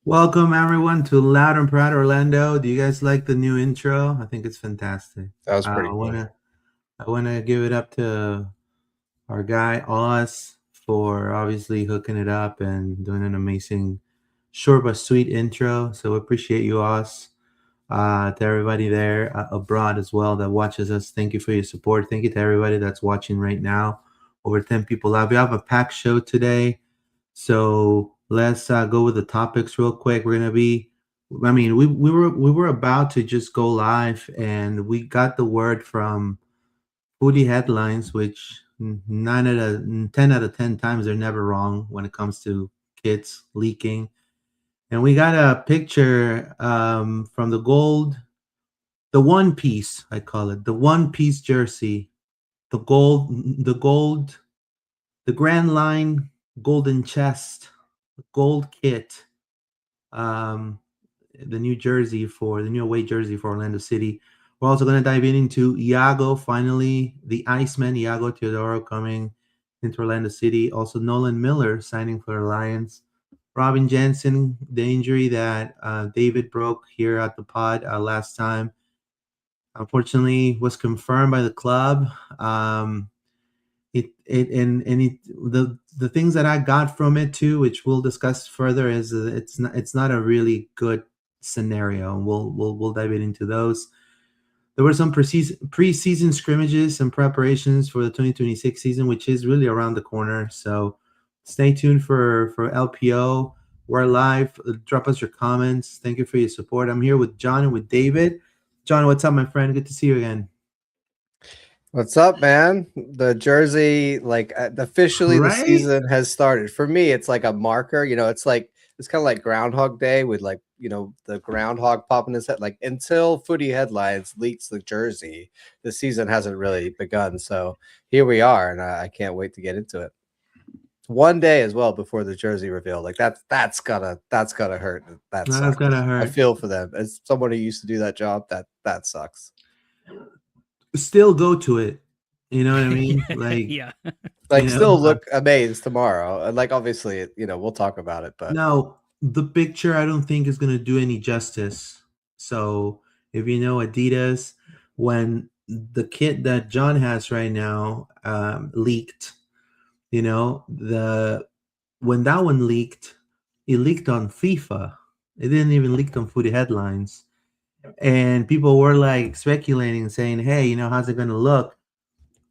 Welcome everyone to Loud and Proud Orlando. Do you guys like the new intro? I think it's fantastic. That was Uh, pretty I cool. wanna I wanna give it up to our guy Oz for obviously hooking it up and doing an amazing short but sweet intro. So appreciate you, Oz. To everybody there abroad as well that watches us, thank you for your support. Thank you to everybody that's watching right now. Over 10 people live. We have a packed show today. So let's go with the topics real quick. We're gonna be, I mean, we were about to just go live, and we got the word from Foodie Headlines, which 10 out of 10 times they're never wrong when it comes to kids leaking. And we got a picture from the One Piece, I call it the One Piece jersey, the gold, the gold, the Grand Line golden chest, gold kit, um, the new away jersey for Orlando City. We're also going to dive into Iago, finally, the Iceman, Iago Teodoro coming into Orlando City. Also, Nolan Miller signing for the Lions. Robin Jansson, the injury that David broke here at the pod last time, unfortunately was confirmed by the club. The things that I got from it too, which we'll discuss further, is it's not a really good scenario, and we'll dive into those. There were some preseason scrimmages and preparations for the 2026 season, which is really around the corner. So stay tuned for LPO. We're live. Drop us your comments. Thank you for your support. I'm here with John and with David. John, what's up, my friend? Good to see you again. What's up, man? The jersey, officially the Right? season has started. For me, it's like a marker. It's kind of like Groundhog Day with the groundhog popping his head. Like until Footy Headlines leaks the jersey, the season hasn't really begun. So here we are, and I can't wait to get into it. One day as well before the jersey reveal. Like that's gotta hurt. That That's gonna sucks. I hurt. feel for them as someone who used to do that job. That sucks. Still go to it. You know what I mean? Like, Yeah. Like, still look amazed tomorrow. And like, obviously, we'll talk about it, but now the picture I don't think is gonna do any justice. So if you know Adidas, when the kit that John has right now leaked, the when that one leaked, it leaked on FIFA. It didn't even leak on Footy Headlines. And people were like speculating, saying, "Hey, how's it gonna look?"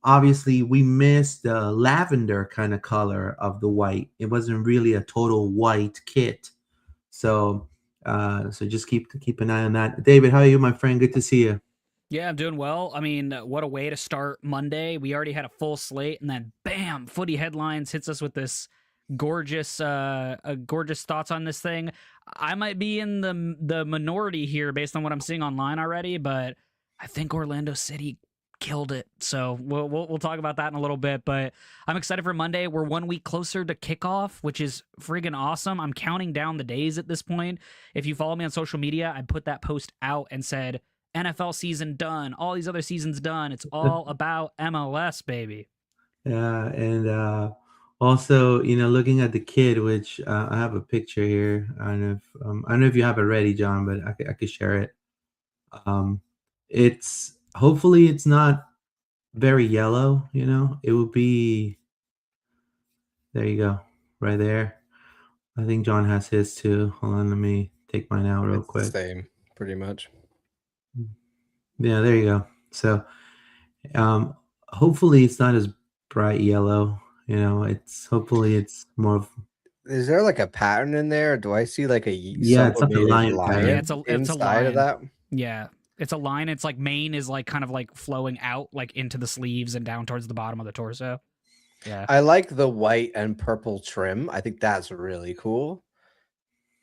Obviously we missed the lavender kind of color of the white. It wasn't really a total white kit. So just keep an eye on that. David, how are you, my friend? Good to see you. Yeah, I'm doing well. I mean, what a way to start Monday. We already had a full slate, and then bam, Footy Headlines hits us with this gorgeous thoughts on this thing. I might be in the minority here based on what I'm seeing online already, but I think Orlando City killed it. So we'll talk about that in a little bit. But I'm excited for Monday. We're 1 week closer to kickoff, which is friggin' awesome. I'm counting down the days at this point. If you follow me on social media, I put that post out and said, NFL season done. All these other seasons done. It's all about MLS, baby. Yeah, and also, looking at the kid, which I have a picture here. I don't know if you have it ready, John, but I could share it. Um, it's hopefully it's not very yellow. It would be. There you go, right there. I think John has his too. Hold on, let me take mine out real it's the quick. same, pretty much. Yeah, there you go. So, hopefully it's not as bright yellow. It's hopefully it's more of. Is there like a pattern in there? Do I see like a Yeah, it's like a sublimated lion Yeah, pattern. lion it's a inside of line. that? Yeah. It's a line. It's like mane is like kind of like flowing out like into the sleeves and down towards the bottom of the torso. Yeah. I like the white and purple trim. I think that's really cool.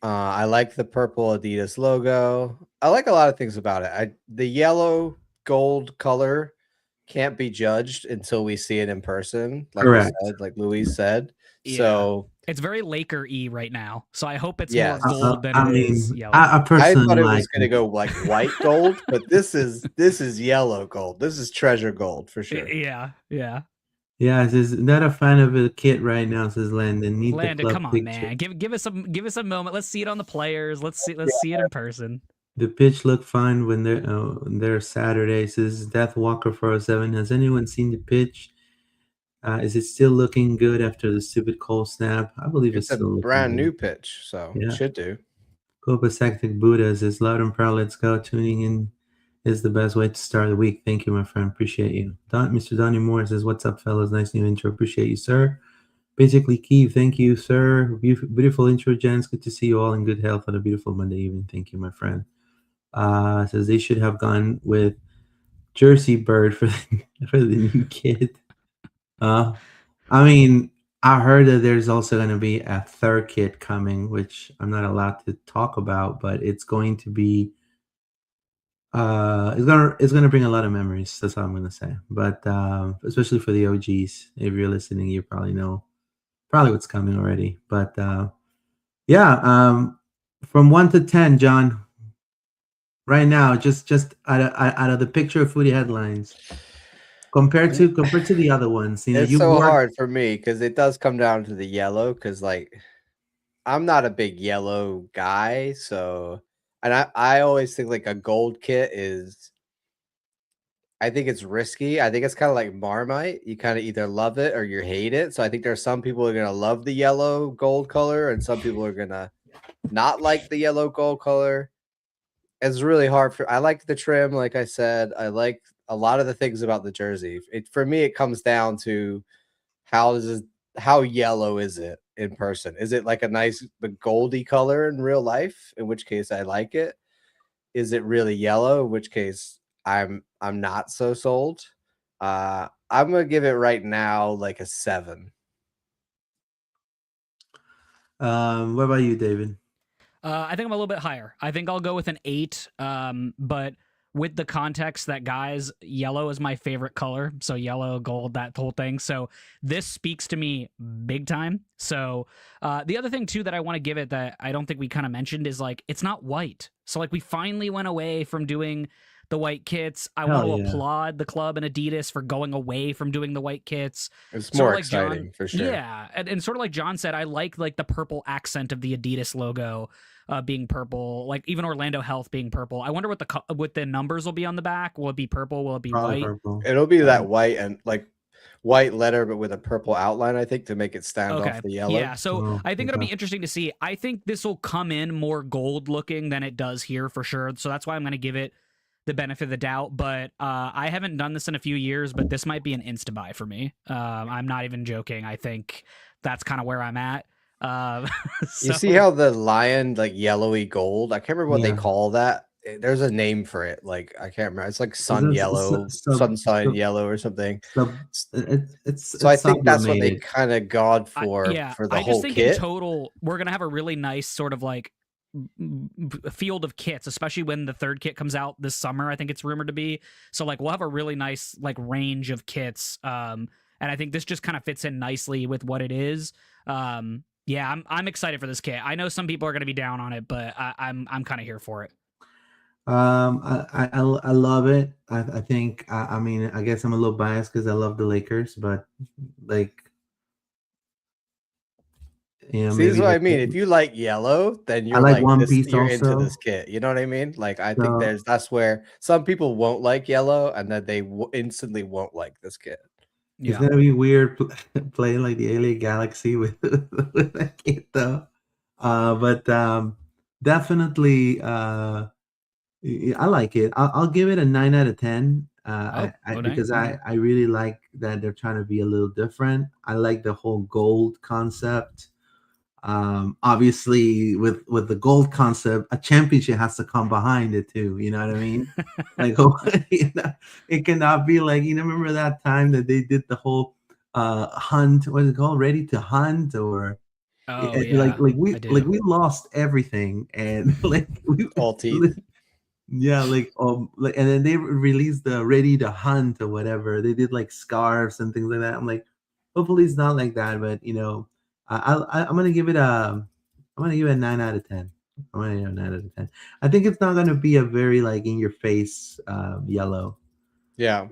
I like the purple Adidas logo. I like a lot of things about it. The yellow gold color can't be judged until we see it in person, like we Correct. said, like Louise said. Yeah. So It's very Laker-y right now. So I hope it's more yes, gold than I it is mean, yellow. I I personally thought it like was gonna it. go like white gold, but this is yellow gold. This is treasure gold for sure. Yeah. Yeah. Yeah, says not a fan of a kit right now, says Landon. Need the Landon, club come on, picture. man. Give us a moment. Let's see it on the players. Let's see it in person. The pitch looked fine when they're Saturday. Says Death Walker 407. Has anyone seen the pitch? Is it still looking good after the stupid cold snap? I believe it's It's a still looking brand good. new pitch, so Yeah. should do. Copacetic Buddha says loud and proud. Let's go. Tuning in is the best way to start the week. Thank you, my friend. Appreciate you. Mr. Donnie Moore says, "What's up, fellas? Nice new intro. Appreciate you, sir." Basically, Keith, thank you, sir. Beautiful intro, gents. Good to see you all in good health on a beautiful Monday evening. Thank you, my friend. Says they should have gone with Jersey Bird for for the new kid. I mean, I heard that there's also going to be a third kit coming, which I'm not allowed to talk about, but it's going to be it's gonna bring a lot of memories. That's all I'm gonna say. But especially for the OGs, if you're listening, you probably know what's coming already. But yeah, from 1 to 10, John. Right now, just out of the picture of footy headlines, compared to the other ones, It's you've so worked. hard for me because it does come down to the yellow. Because like, I'm not a big yellow guy, so and I always think like a gold kit is. I think it's risky. I think it's kind of like Marmite. You kind of either love it or you hate it. So I think there are some people who are gonna love the yellow gold color, and some people are gonna not like the yellow gold color. It's really hard for. I like the trim, like I said. I like a lot of the things about the jersey. For me, it comes down to how yellow is it in person? Is it like a nice the goldy color in real life? In which case I like it. Is it really yellow? In which case I'm not so sold. I'm gonna give it right now like a 7. What about you, David? I think I'm a little bit higher. I think I'll go with an 8. But with the context that, guys, yellow is my favorite color. So yellow, gold, that whole thing. So this speaks to me big time. So the other thing too that I want to give it that I don't think we kind of mentioned is like it's not white. So like we finally went away from doing the white kits. I want to applaud the club and Adidas for going away from doing the white kits. It's Sort more of like exciting for sure. Yeah, and sort of like John said, I like the purple accent of the Adidas logo being purple. Like even Orlando Health being purple. I wonder what the numbers will be on the back. Will it be purple? Will it be Probably white? purple. It'll be that white and like white letter, but with a purple outline, I think, to make it stand off the yellow. Yeah, so I think it'll be interesting to see. I think this will come in more gold looking than it does here for sure. So that's why I'm going to give it the benefit of the doubt. But I haven't done this in a few years, but this might be an insta buy for me. I'm not even joking. I think that's kind of where I'm at. You see how the lion like yellowy gold? I can't remember what they call that. There's a name for it. Like I can't remember. It's like sun yellow, sunshine yellow or something. So I think that's what they kind of gone for the I whole just think kit. In total, we're gonna have a really nice sort of like field of kits, especially when the third kit comes out this summer. I think it's rumored to be. So like we'll have a really nice like range of kits. And I think this just kind of fits in nicely with what it is. Yeah, I'm excited for this kit. I know some people are going to be down on it, but I'm kind of here for it. I love it. I think I mean I guess I'm a little biased because I love the Lakers, but like see, this is what I mean. If you like yellow, then you're like One this, Piece you're also. into this kit. You know what I mean? Like I think that's where some people won't like yellow, and then they instantly won't like this kit. It's gonna be weird playing like the Alien Galaxy with that kit though. But definitely I like it. I'll give it a 9 out of 10. Because I really like that they're trying to be a little different. I like the whole gold concept. Obviously with the gold concept, a championship has to come behind it too. You know what I mean? Like it cannot be like, remember that time that they did the whole hunt, what is it called? Ready to Hunt or we lost everything and like we all teeth. Yeah, and then they released the Ready to Hunt or whatever. They did like scarves and things like that. I'm like, hopefully it's not like that, but I'm gonna give it a 9 out of 10. I'm gonna give it a 9 out of 10. I think it's not gonna be a very like in your face yellow. Yeah.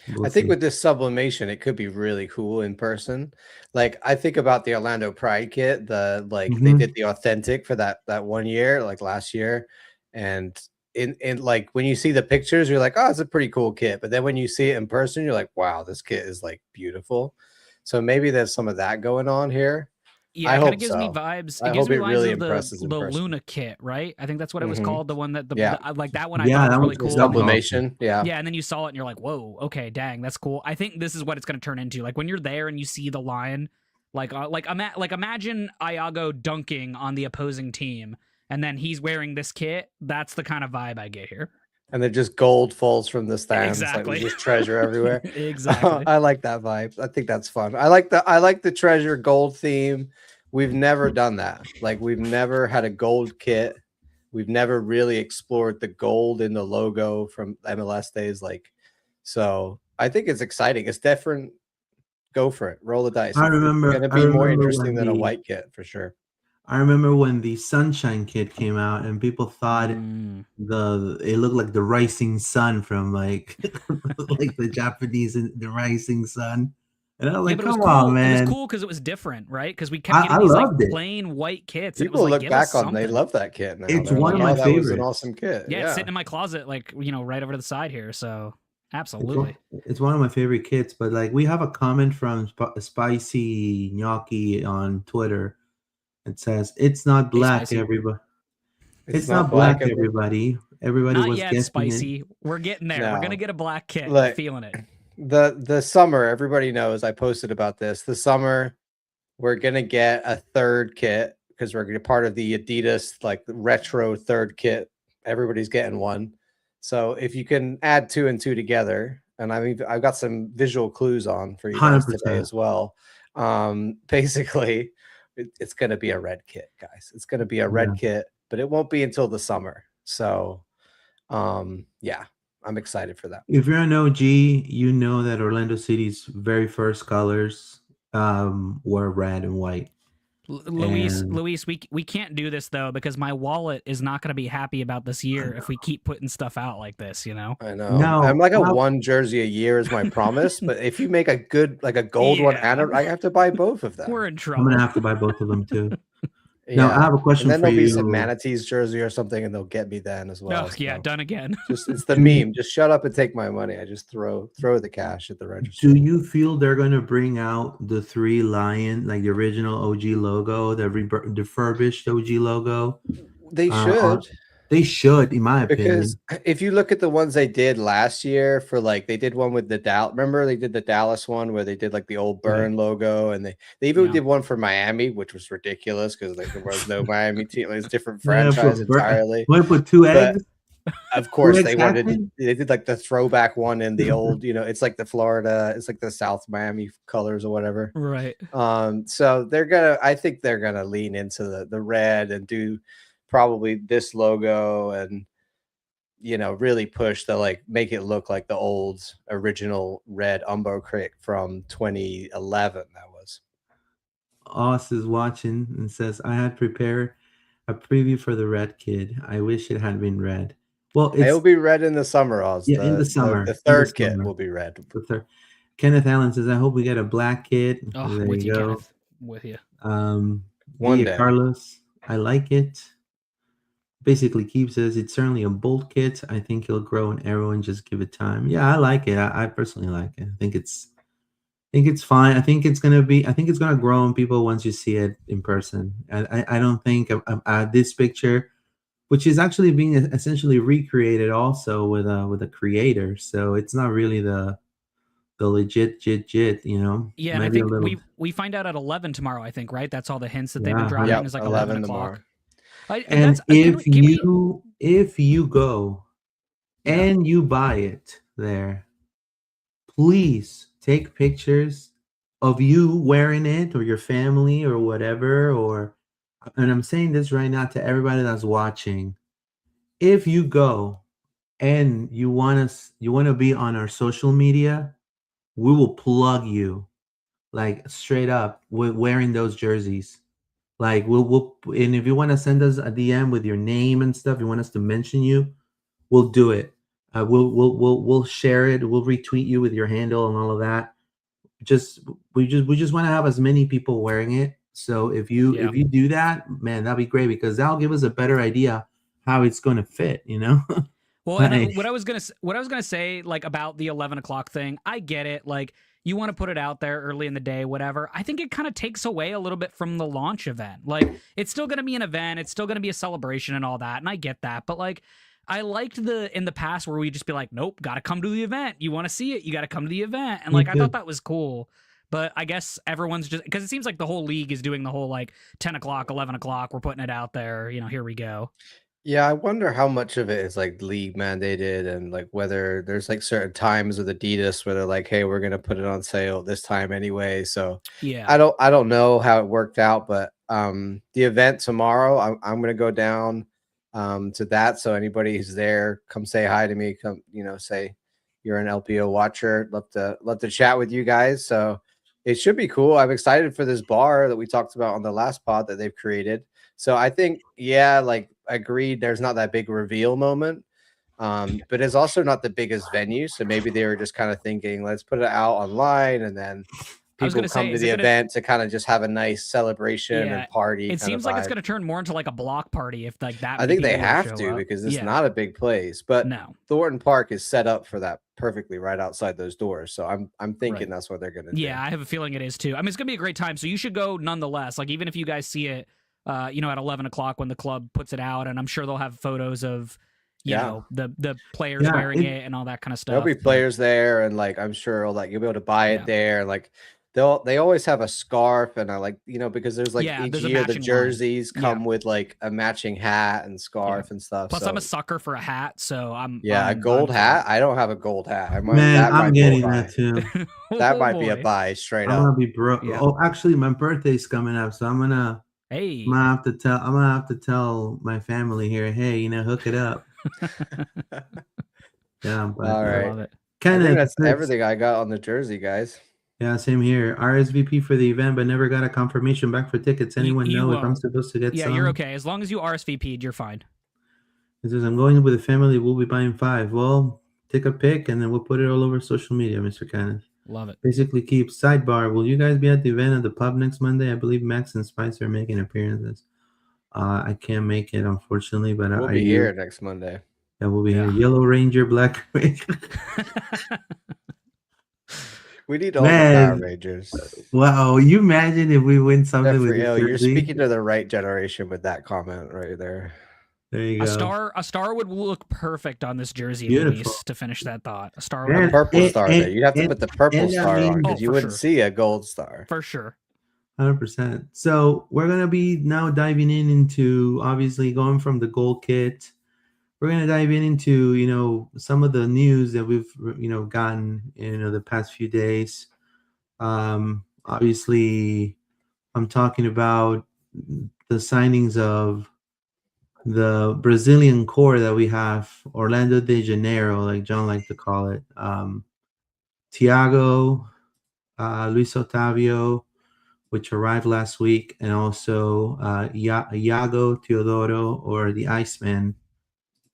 We'll I think see. with this sublimation, it could be really cool in person. Like I think about the Orlando Pride kit, they Mhm. did the authentic for that 1 year, like last year, and in like when you see the pictures, you're like, oh, it's a pretty cool kit. But then when you see it in person, you're like, wow, this kit is like beautiful. So maybe there's some of that going on here. Yeah, I it kind of hope gives me so. vibes. I It gives hope me it vibes really of the impresses in person. Luna kit, right? I think that's what it was Mhm. called. The one that Yeah. like that one I Yeah, thought was that really was cool. that was awesome. Sublimation. Yeah. Yeah, and then you saw it and you're like, whoa, okay, dang, that's cool. I think this is what it's going to turn into. Like when you're there and you see the line, like imagine Iago dunking on the opposing team, and then he's wearing this kit. That's the kind of vibe I get here. And then just gold falls from the stands. Like Exactly. there's just treasure everywhere. Exactly. I like that vibe. I think that's fun. I like the treasure gold theme. We've never done that. Like we've never had a gold kit. We've never really explored the gold in the logo from MLS days. Like, so I think it's exciting. It's different. Go for it. Roll the dice. I It's remember. going to I be more remember interesting when than a the white kit for sure. I remember when the Sunshine kit came out, and people thought Mm. it looked like the rising sun from like like the Japanese the rising sun. And I was Yeah, like, but it was come cool. on, It was man. cool because it was different, right? Because we kept getting I these like loved it. plain white kits, and it was People like, look give us back on, they something. love that kit now. It's They're one like, of my oh, that was an favorites. awesome kit. Yeah, it's Yeah. sitting in my closet, like right over to the side here. So It's absolutely. it's one of my favorite kits. But like, we have a comment from Spicy Gnocchi on Twitter. It says, "It's not Hey, black, Spicy. everybody. It's It's not black, everybody. Everybody Not was yet, guessing it." Spicy. We're getting there. We're No. gonna get a black kit. Like, Feeling it. The summer, everybody knows I posted about this. The summer, we're gonna get a third kit because we're gonna be part of the Adidas like retro third kit. Everybody's getting one. So if you can add 2 and 2 together, and I've got some visual clues on for you guys today 100%. as well. Basically, it's gonna be a red kit, guys. It's gonna be a red kit, but it won't be until the summer. So yeah, I'm excited for that. If you're an OG, you know that Orlando City's very first colors were red and white. Luis, And we can't do this though because my wallet is not going to be happy about this year if we keep putting stuff out like this. You know. I know. No, I'm like a no. one jersey a year is my promise, but if you make a good like a gold one Yeah. and I have to buy both of them. We're in I'm trouble. gonna have to buy both of them too. Yeah. Now I have a And question then for there'll be you. some manatees jersey or something, and they'll get me then as well. Oh, yeah, So done again. just it's the meme. Just shut up and take my money. I just throw the cash at the register. Do you feel they're gonna bring out the 3 lion, like the original OG logo, the refurbished OG logo? They should. They should, in my Because opinion. if you look at the ones they did last year for like they did one with the Dallas. Remember they did the Dallas one where they did like the old Burn logo, and they even Yeah. did one for Miami, which was ridiculous because like there was no Miami team. It was a different Yeah, franchise entirely. Want to put 2 But eggs? of course eggs they wanted happening? they did like the throwback one in the old, it's like the Florida, it's like the South Miami colors or whatever. Right. So I think they're gonna lean into the red and do probably this logo and really push to like make it look like the old original red Umbo kit from 2011. That was. Oz is watching and says, "I had prepared a preview for the red kid. I wish it had been red." Well, It'll be red in the summer, Oz. Yeah, in the summer. The third kit will be red. The third. Kenneth Allen says, "I hope we get a black kid." Oh, There with you, go. Kenneth. With you. One day. Carlos, I like it. Basically, Keep says it's certainly a bold kit. I think he'll grow and everyone just give it time. Yeah, I like it. I personally like it. I think it's fine. I think it's gonna grow on people once you see it in person. I don't think this picture, which is actually being essentially recreated also with a creator. So it's not really the legit, Yeah, and I Maybe a think little. we find out at 11 tomorrow. I think, right? That's all the hints that they've Yeah, been dropping Yep, is like 11 o'clock. tomorrow. And if you go Yeah. and you buy it there, please take pictures of you wearing it or your family or whatever. And I'm saying this right now to everybody that's watching. If you go and you want to be on our social media, we will plug you like straight up with wearing those jerseys. Like we'll and if you want to send us a DM with your name and stuff, you want us to mention you, we'll do it. We'll share it. We'll retweet you with your handle and all of that. We just want to have as many people wearing it. So if you do that, man, that'll be great because that'll give us a better idea how it's going to fit. Well, and what I was gonna say, like about the 11 o'clock thing, I get it. Like you want to put it out there early in the day, whatever. I think it kind of takes away a little bit from the launch event. Like it's still gonna be an event, it's still gonna be a celebration and all that, and I get that. But like, I liked in the past where we just be like, nope, gotta come to the event. You want to see it, you gotta come to the event, and like I thought that was cool. But I guess everyone's just because it seems like the whole league is doing the whole like 10 o'clock, 11 o'clock. We're putting it out there. Here we go. Yeah, I wonder how much of it is like league mandated and like whether there's like certain times with Adidas where they're like, hey, we're gonna put it on sale this time anyway. So yeah, I don't know how it worked out, but the event tomorrow, I'm gonna go down to that. So anybody who's there, come say hi to me. Come, say you're an LPO watcher. Love to chat with you guys. So it should be cool. I'm excited for this bar that we talked about on the last pod that they've created. So I think, yeah, like agreed, there's not that big reveal moment, but it's also not the biggest venue. So maybe they were just kind of thinking, let's put it out online and then people come to the event to kind of just have a nice celebration and party. It seems like it's going to turn more into like a block party if like that. I think they have to because it's not a big place, but Thornton Park is set up for that perfectly right outside those doors. So I'm thinking that's what they're going to do. Yeah, I have a feeling it is too. I mean, it's going to be a great time. So you should go nonetheless. Like even if you guys see it, at 11 o'clock when the club puts it out, and I'm sure they'll have photos of the players wearing it and all that kind of stuff. There'll be players there, and like I'm sure like you'll be able to buy it there. Like they always have a scarf, and I like because there's like each year the jerseys come with like a matching hat and scarf and stuff. Plus, I'm a sucker for a hat, so I'm a gold hat. I don't have a gold hat. I'm getting that too. That might be a buy straight up. I'm gonna be broke. Yeah. Oh, actually, my birthday's coming up, so I'm gonna have to tell my family here, hey, hook it up. Yeah, but all right. That's everything I got on the jersey, guys. Yeah, same here. RSVP for the event, but never got a confirmation back for tickets. Anyone know if I'm supposed to get some? Yeah, you're okay. As long as you RSVP'd, you're fine. It says, I'm going with the family. We'll be buying 5. Well, take a pic, and then we'll put it all over social media, Mr. Kenneth. Love it. Basically, keep sidebar. Will you guys be at the event at the pub next Monday? I believe Max and Spicer are making appearances. I can't make it, unfortunately, but we'll be here next Monday. Yeah, we'll be here. Yellow Ranger, Black Ranger. We need all the Power Rangers. Wow, you imagine if we win something with you're speaking to the right generation with that comment right there. There you go. A star would look perfect on this jersey, Luis, to finish that thought. A star would purple star there. You have to put the purple star on because you wouldn't see a gold star. For sure. 100%. So we're going to be now diving into, obviously, going from the gold kit. We're going to dive into, some of the news that we've, gotten, the past few days. Obviously, I'm talking about the signings of the Brazilian core that we have, Orlando de Janeiro, like John liked to call it. Thiago, Luis Otavio, which arrived last week, and also Iago Teodoro, or the Iceman,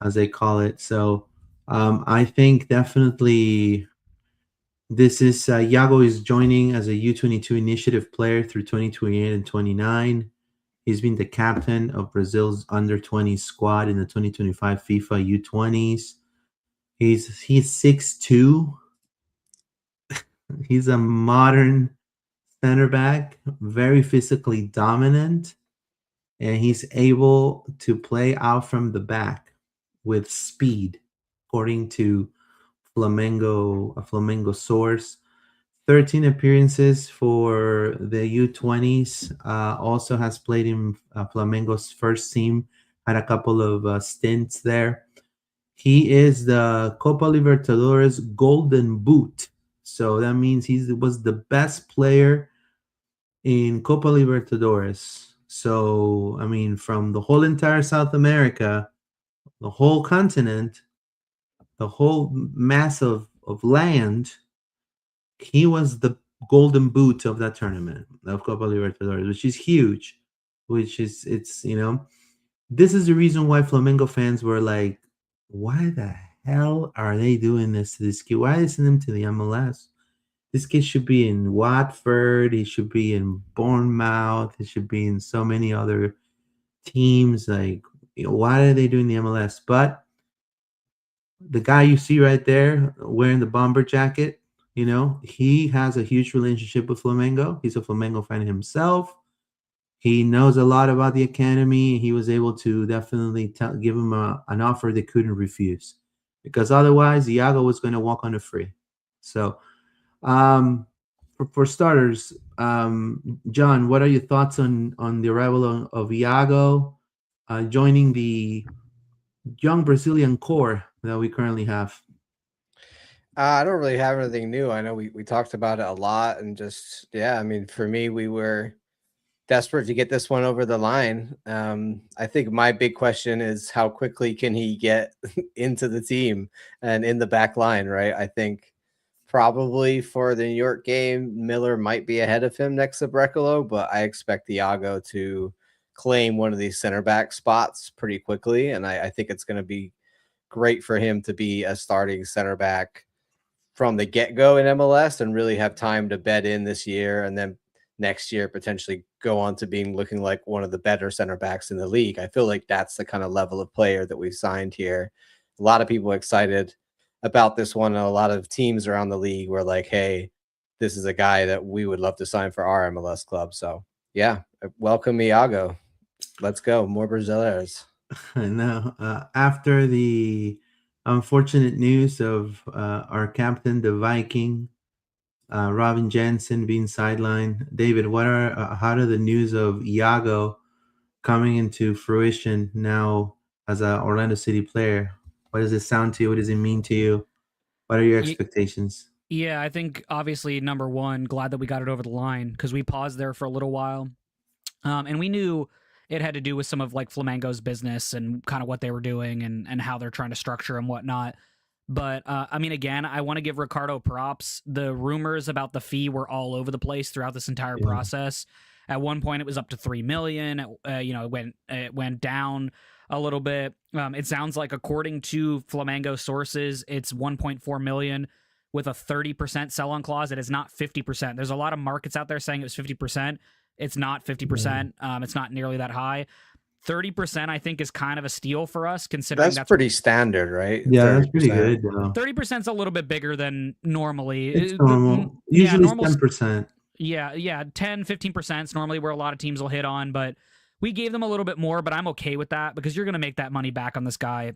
as they call it. So I think definitely this is Iago is joining as a U22 initiative player through 2028 and 29. He's been the captain of Brazil's under-20 squad in the 2025 FIFA U20s. He's 6'2". He's a modern center back, very physically dominant, and he's able to play out from the back with speed, according to a Flamengo source. 13 appearances for the U20s. Also has played in Flamengo's first team. Had a couple of stints there. He is the Copa Libertadores Golden Boot. So that means he was the best player in Copa Libertadores. So, I mean, from the whole entire South America, the whole continent, the whole mass of land, he was the golden boot of that tournament of Copa Libertadores, which is huge. This is the reason why Flamengo fans were like, why the hell are they doing this to this kid? Why are they sending him to the MLS? This kid should be in Watford. He should be in Bournemouth. He should be in so many other teams. Like, why are they doing the MLS? But the guy you see right there wearing the bomber jacket, he has a huge relationship with Flamengo. He's a Flamengo fan himself. He knows a lot about the academy. He was able to definitely give him an offer they couldn't refuse, because otherwise Iago was going to walk on a free. So for starters, John, what are your thoughts on the arrival of Iago joining the young Brazilian core that we currently have? I don't really have anything new. I know we talked about it a lot, and just, I mean, for me, we were desperate to get this one over the line. I think my big question is, how quickly can he get into the team and in the back line, right? I think probably for the New York game, Miller might be ahead of him next to Brecalo, but I expect Iago to claim one of these center back spots pretty quickly, and I think it's going to be great for him to be a starting center back from the get-go in MLS and really have time to bed in this year, and then next year potentially go on to looking like one of the better center backs in the league. I feel like that's the kind of level of player that we've signed here. A lot of people excited about this one, and a lot of teams around the league were like, hey, this is a guy that we would love to sign for our MLS club. So yeah, welcome Iago. Let's go. More Brazilians. No, after the unfortunate news of our captain, the Viking, Robin Jansson, being sidelined, David, how do the news of Iago coming into fruition now as an Orlando City player? What does it sound to you? What does it mean to you? What are your expectations? Yeah, I think obviously number one, glad that we got it over the line, because we paused there for a little while, and we knew it had to do with some of like Flamengo's business and kind of what they were doing and how they're trying to structure and whatnot. But I mean, again, I want to give Ricardo props. The rumors about the fee were all over the place throughout this entire process. At one point, it was up to $3 million. It went down a little bit. It sounds like, according to Flamengo sources, it's 1.4 million with a 30% sell-on clause. It is not 50%. There's a lot of markets out there saying it was 50%. It's not 50%. It's not nearly that high. 30%, I think, is kind of a steal for us, considering that's pretty standard, right? Yeah, 30%. That's pretty good. 30% is a little bit bigger than normally. It's normal. Usually it's 10%. Yeah, 10, 15% is normally where a lot of teams will hit on, but we gave them a little bit more, but I'm okay with that, because you're going to make that money back on this guy.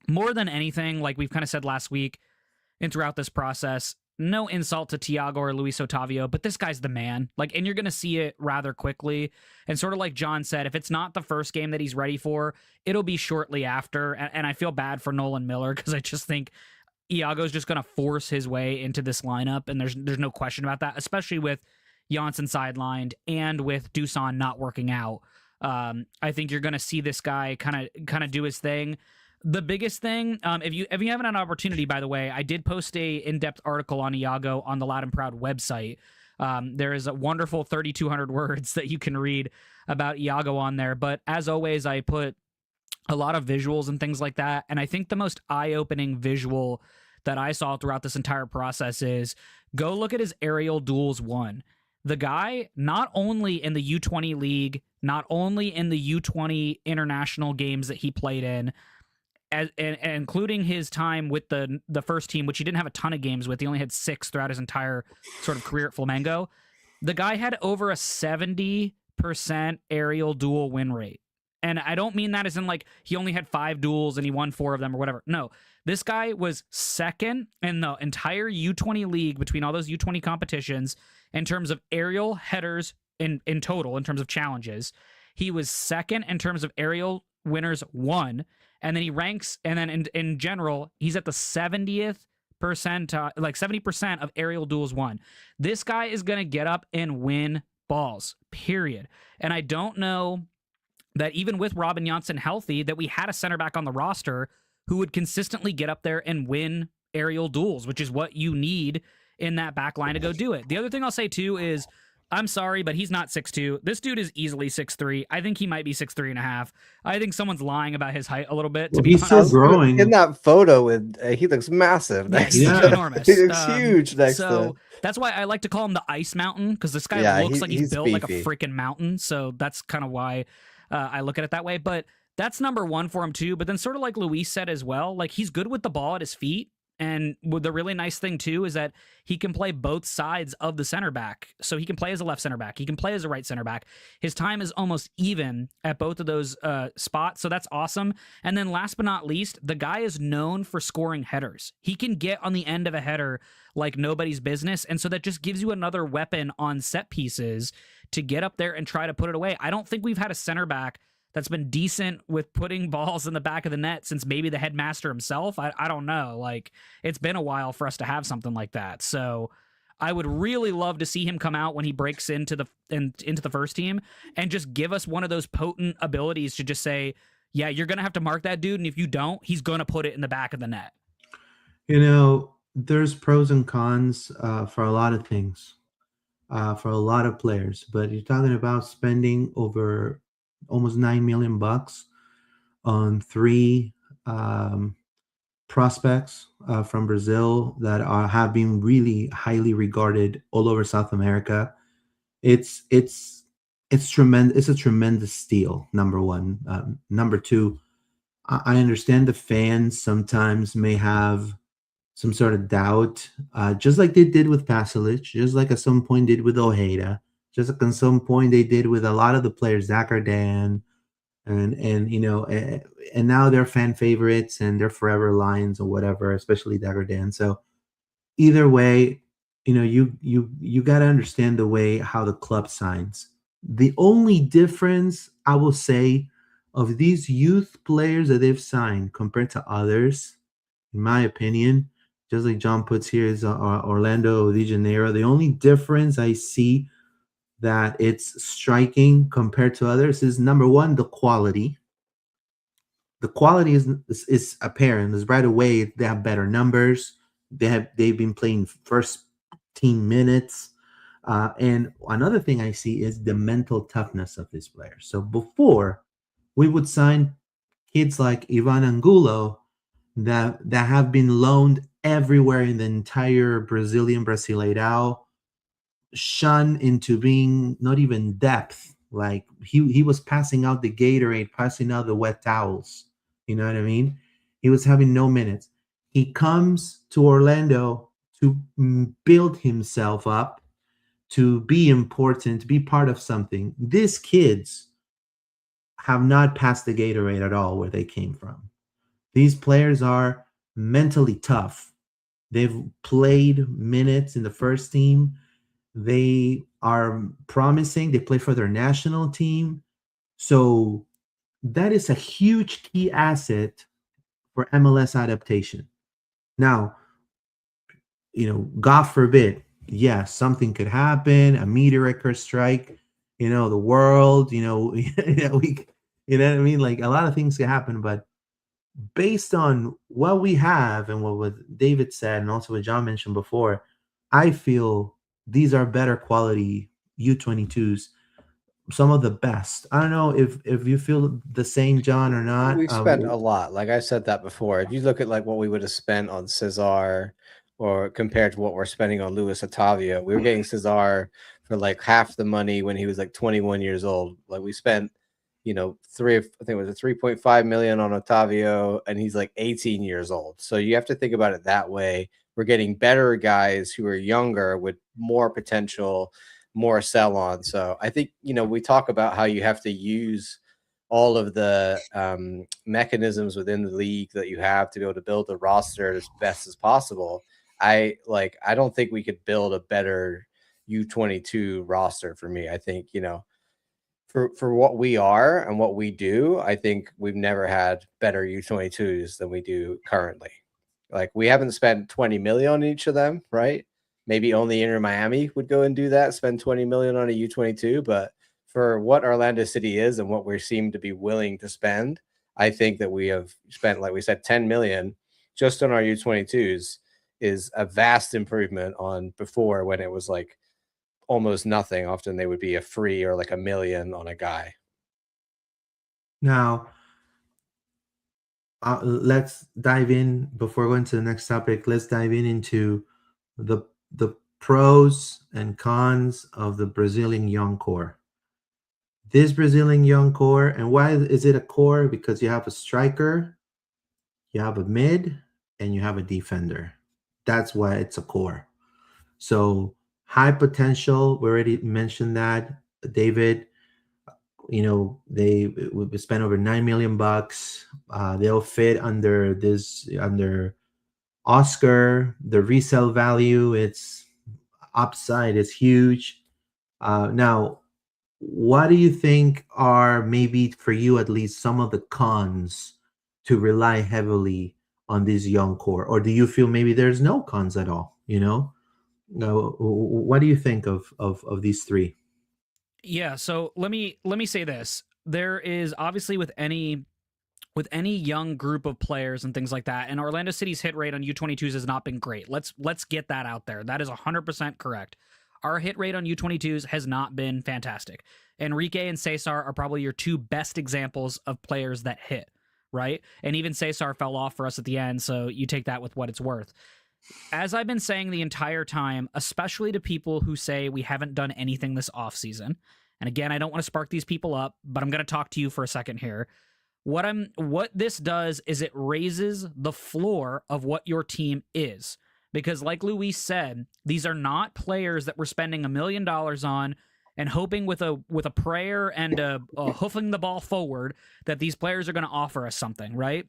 More than anything, like we've kind of said last week and throughout this process, no insult to Thiago or Luis Otavio, but this guy's the man. And you're going to see it rather quickly. And sort of like John said, if it's not the first game that he's ready for, it'll be shortly after. And I feel bad for Nolan Miller, because I just think Iago's just going to force his way into this lineup, and there's no question about that, especially with Jansson sidelined and with Dusan not working out. I think you're going to see this guy kind of do his thing. The biggest thing, if you haven't had an opportunity, by the way, I did post a in-depth article on Iago on the Loud and Proud website. There is a wonderful 3,200 words that you can read about Iago on there. But as always, I put a lot of visuals and things like that. And I think the most eye-opening visual that I saw throughout this entire process is, go look at his aerial duels won. The guy, not only in the U20 league, not only in the U20 international games that he played in, and including his time with the first team, which he didn't have a ton of games with. He only had 6 throughout his entire sort of career at Flamengo. The guy had over a 70% aerial duel win rate. And I don't mean that as in like he only had 5 duels and he won 4 of them or whatever. No, this guy was second in the entire U20 league between all those U20 competitions in terms of aerial headers in total, in terms of challenges. He was second in terms of aerial winners won. And then he ranks, and then in general, he's at the 70th percentile, like 70% of aerial duels won. This guy is going to get up and win balls, period. And I don't know that even with Robin Jansson healthy, that we had a center back on the roster who would consistently get up there and win aerial duels, which is what you need in that back line to go do it. The other thing I'll say too is, I'm sorry, but he's not 6'2". This dude is easily 6'3". I think he might be 6'3.5". I think someone's lying about his height a little bit, to Well, be he's still honest. growing. In that photo, with he looks massive. Yeah, Next he's to ginormous. He looks huge next to. So that's why I like to call him the Ice Mountain, because this guy Yeah, looks like he's built like a beefy. freaking mountain. So that's kind of why I look at it that way. But that's number one for him too. But then sort of like Luis said as well, like he's good with the ball at his feet. And the really nice thing too is that he can play both sides of the center back. So he can play as a left center back. He can play as a right center back. His time is almost even at both of those spots. So that's awesome. And then last but not least, the guy is known for scoring headers. He can get on the end of a header like nobody's business. And so that just gives you another weapon on set pieces to get up there and try to put it away. I don't think we've had a center back that's been decent with putting balls in the back of the net since maybe the headmaster himself. I don't know. Like, it's been a while for us to have something like that. So I would really love to see him come out when he breaks into the first team and just give us one of those potent abilities to just say, yeah, you're going to have to mark that dude. And if you don't, he's going to put it in the back of the net. You know, there's pros and cons for a lot of things, for a lot of players. But you're talking about spending over almost $9 million on 3 prospects from Brazil that have been really highly regarded all over South America. It's tremendous. It's a tremendous steal. Number one. Number two, I understand the fans sometimes may have some sort of doubt, just like they did with Pasalic, just like at some point did with Ojeda, just like at some point they did with a lot of the players, Zach Ardan, and you know, and now they're fan favorites and they're forever Lions or whatever, especially Dagardan. So either way, you know, you got to understand the way how the club signs. The only difference I will say of these youth players that they've signed compared to others, in my opinion, just like John puts here, is Orlando de Janeiro. The only difference I see that it's striking compared to others is, number one, the quality. The quality is apparent. Is right away. They have better numbers. They've been playing first team minutes. And another thing I see is the mental toughness of these players. So before, we would sign kids like Ivan Angulo that have been loaned everywhere in the entire Brazilian Brasileirão, shunned into being not even depth. Like he was passing out the Gatorade, passing out the wet towels. You know what I mean? He was having no minutes. He comes to Orlando to build himself up, to be important, to be part of something. These kids have not passed the Gatorade at all where they came from. These players are mentally tough. They've played minutes in the first team. They are promising. They play for their national team. So that is a huge key asset for MLS adaptation. Now, you know, God forbid, yes, something could happen. A meteorite could strike, you know, the world, you know, you know what I mean? Like, a lot of things can happen, but based on what we have and what David said, and also what John mentioned before, I feel these are better quality U22s, some of the best. I don't know if you feel the same, John, or not. We spent a lot. Like I said that before. If you look at like what we would have spent on Cesar, or compared to what we're spending on Luis Otavio, we were getting Cesar for like half the money when he was like 21 years old. Like we spent, you know, I think it was a 3.5 million on Otavio, and he's like 18 years old. So you have to think about it that way. We're getting better guys who are younger with more potential, more sell on. So I think, you know, we talk about how you have to use all of the mechanisms within the league that you have to be able to build the roster as best as possible. I don't think we could build a better U22 roster for me. I think, you know, for what we are and what we do, I think we've never had better U22s than we do currently. Like, we haven't spent 20 million on each of them, right? Maybe only Inter Miami would go and do that, spend 20 million on a U22, but for what Orlando City is and what we seem to be willing to spend, I think that we have spent, like we said, 10 million just on our U22s is a vast improvement on before, when it was like almost nothing. Often they would be a free or like $1 million on a guy. Now, let's dive in before going to the next topic. Let's dive into the pros and cons of the Brazilian young core. This Brazilian young core, and why is it a core? Because you have a striker, you have a mid, and you have a defender. That's why it's a core. So high potential. We already mentioned that, David. You know, they spent over $9 million. They'll fit under Oscar. The resale value, it's upside is huge. Now, what do you think are, maybe for you at least, some of the cons to rely heavily on this young core? Or do you feel maybe there's no cons at all? What do you think of these three? Yeah, so let me say this. There is obviously with any young group of players and things like that, and Orlando City's hit rate on U22s has not been great. Let's get that out there. That is 100% correct. Our hit rate on U22s has not been fantastic. Enrique and Cesar are probably your two best examples of players that hit, right? And even Cesar fell off for us at the end, so you take that with what it's worth. As I've been saying the entire time, especially to people who say we haven't done anything this offseason, and again, I don't want to spark these people up, but I'm going to talk to you for a second here. What this does is it raises the floor of what your team is. Because like Luis said, these are not players that we're spending $1 million on and hoping with a prayer and a hoofing the ball forward that these players are going to offer us something, right?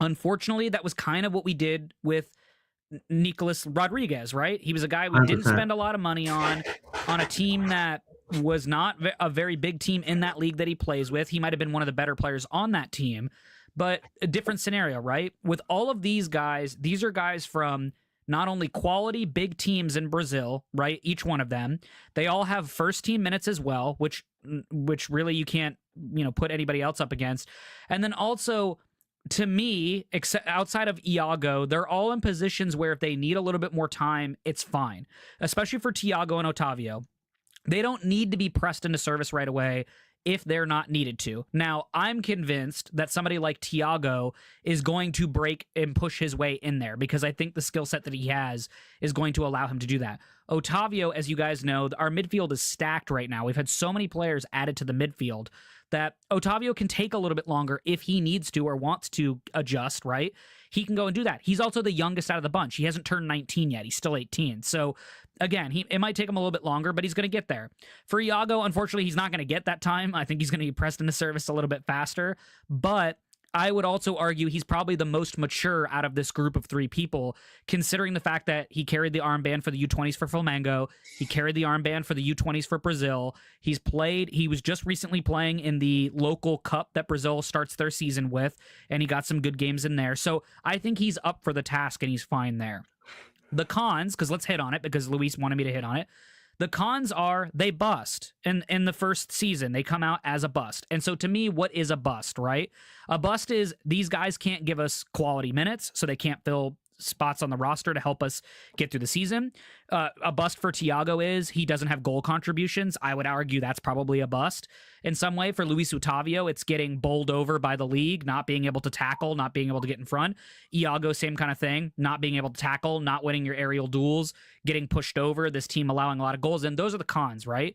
Unfortunately, that was kind of what we did with Nicolas Rodriguez, right? He was a guy we 100%. didn't spend a lot of money on a team that was not a very big team in that league that he plays with. He might have been one of the better players on that team, but a different scenario, right? With all of these guys, these are guys from not only quality big teams in Brazil, right? Each one of them. They all have first team minutes as well, which really you can't, put anybody else up against. And then also, to me, except outside of Iago, they're all in positions where if they need a little bit more time, it's fine. Especially for Thiago and Otavio. They don't need to be pressed into service right away if they're not needed to. Now, I'm convinced that somebody like Thiago is going to break and push his way in there because I think the skill set that he has is going to allow him to do that. Otavio, as you guys know, our midfield is stacked right now. We've had so many players added to the midfield that Otavio can take a little bit longer if he needs to or wants to adjust, right? He can go and do that. He's also the youngest out of the bunch. He hasn't turned 19 yet. He's still 18. So again, it might take him a little bit longer, but he's going to get there. For Iago, unfortunately, he's not going to get that time. I think he's going to be pressed into service a little bit faster, but I would also argue he's probably the most mature out of this group of three people, considering the fact that he carried the armband for the U20s for Flamengo. He carried the armband for the U20s for Brazil. He was just recently playing in the local cup that Brazil starts their season with, and he got some good games in there. So I think he's up for the task and he's fine there. The cons, because let's hit on it because Luis wanted me to hit on it. The cons are they bust in the first season. They come out as a bust. And so to me, what is a bust, right? A bust is these guys can't give us quality minutes, so they can't fill spots on the roster to help us get through the season. A bust for Thiago is he doesn't have goal contributions. I would argue that's probably a bust. In some way, for Luis Otavio, it's getting bowled over by the league, not being able to tackle, not being able to get in front. Iago, same kind of thing, not being able to tackle, not winning your aerial duels, getting pushed over, this team allowing a lot of goals. And those are the cons, right?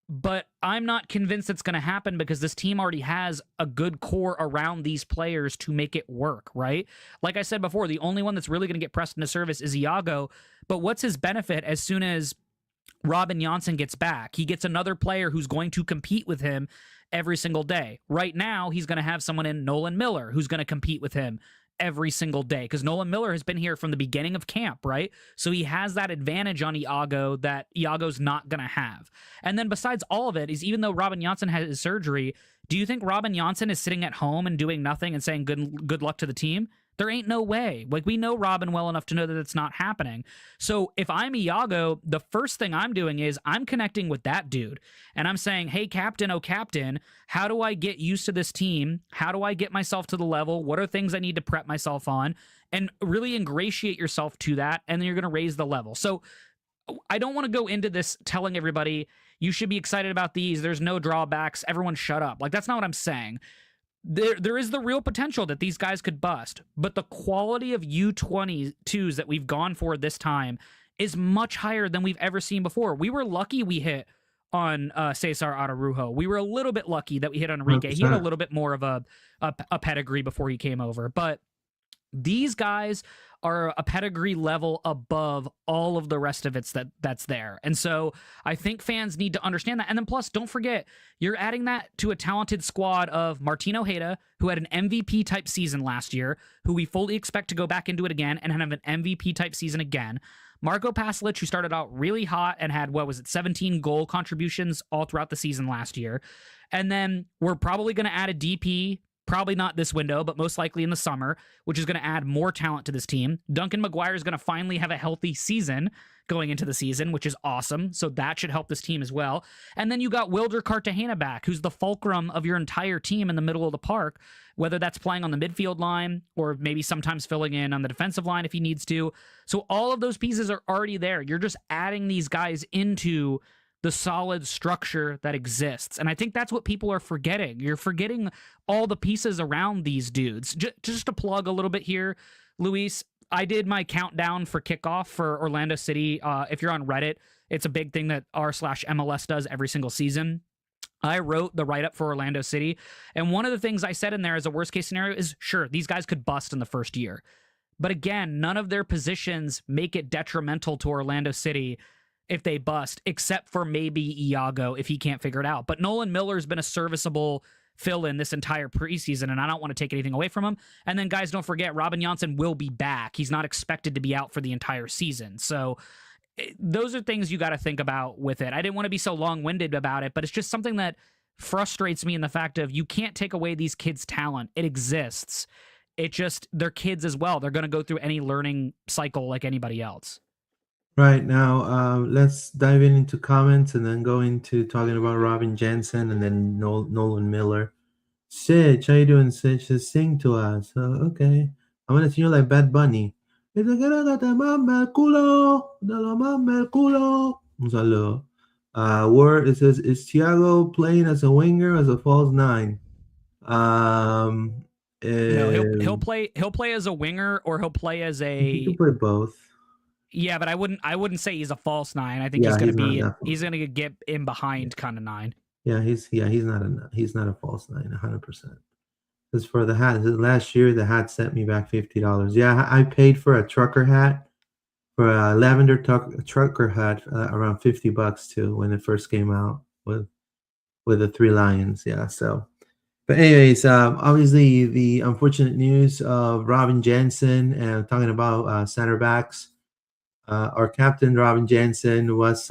But I'm not convinced it's going to happen because this team already has a good core around these players to make it work, right? Like I said before, the only one that's really going to get pressed into service is Iago. But what's his benefit as soon as Robin Jansson gets back? He gets another player who's going to compete with him every single day. Right now, he's going to have someone in Nolan Miller who's going to compete with him every single day because Nolan Miller has been here from the beginning of camp, right? So he has that advantage on Iago that Iago's not going to have. And then besides all of it is even though Robin Jansson had his surgery, do you think Robin Jansson is sitting at home and doing nothing and saying good luck to the team? There ain't no way. Like, we know Robin well enough to know that it's not happening. So if I'm Iago, the first thing I'm doing is I'm connecting with that dude. And I'm saying, hey, captain, oh, captain, how do I get used to this team? How do I get myself to the level? What are things I need to prep myself on? And really ingratiate yourself to that. And then you're going to raise the level. So I don't want to go into this telling everybody you should be excited about these. There's no drawbacks. Everyone shut up. Like, that's not what I'm saying. There is the real potential that these guys could bust, but the quality of U22s that we've gone for this time is much higher than we've ever seen before. We were lucky we hit on Cesar Araujo. We were a little bit lucky that we hit on Enrique. 100%. He had a little bit more of a pedigree before he came over, but these guys are a pedigree level above all of the rest of that's there. And so I think fans need to understand that. And then plus, don't forget, you're adding that to a talented squad of Martin Ojeda, who had an MVP type season last year, who we fully expect to go back into it again and have an MVP type season again. Marco Pasalic, who started out really hot and had, 17 goal contributions all throughout the season last year. And then we're probably going to add a DP, probably not this window, but most likely in the summer, which is going to add more talent to this team. Duncan McGuire is going to finally have a healthy season going into the season, which is awesome. So that should help this team as well. And then you got Wilder Cartagena back, who's the fulcrum of your entire team in the middle of the park, whether that's playing on the midfield line or maybe sometimes filling in on the defensive line if he needs to. So all of those pieces are already there. You're just adding these guys into the solid structure that exists. And I think that's what people are forgetting. You're forgetting all the pieces around these dudes. Just to plug a little bit here, Luis, I did my countdown for kickoff for Orlando City. If you're on Reddit, it's a big thing that r/MLS does every single season. I wrote the write-up for Orlando City, and one of the things I said in there as a worst-case scenario is, sure, these guys could bust in the first year. But again, none of their positions make it detrimental to Orlando City if they bust, except for maybe Iago if he can't figure it out. But Nolan Miller's been a serviceable fill-in this entire preseason, and I don't want to take anything away from him. And then, guys, don't forget, Robin Jansson will be back. He's not expected to be out for the entire season. So those are things you got to think about with it. I didn't want to be so long-winded about it, but it's just something that frustrates me in the fact of you can't take away these kids' talent. It exists. It just, they're kids as well. They're going to go through any learning cycle like anybody else. Right now, let's dive into comments and then go into talking about Robin Jansson and then Nolan Miller. Sitch, how you doing, Sitch? Just sing to us. Okay. I'm going to sing you like Bad Bunny. Un saludo. Word, it says, is Thiago playing as a winger or as a false nine? No, he'll play as a winger, or he'll play as a. He can play both. Yeah, but I wouldn't say he's a false nine. I think he's gonna get in behind kind of nine. Yeah, he's not a false nine, 100%. Because for the hat, last year the hat sent me back $50. Yeah, I paid for a trucker hat, for a lavender trucker hat, around $50 too when it first came out with the 3 lions. Yeah, so. But anyways, obviously the unfortunate news of Robin Jansson, and talking about center backs. Our captain Robin Jansson was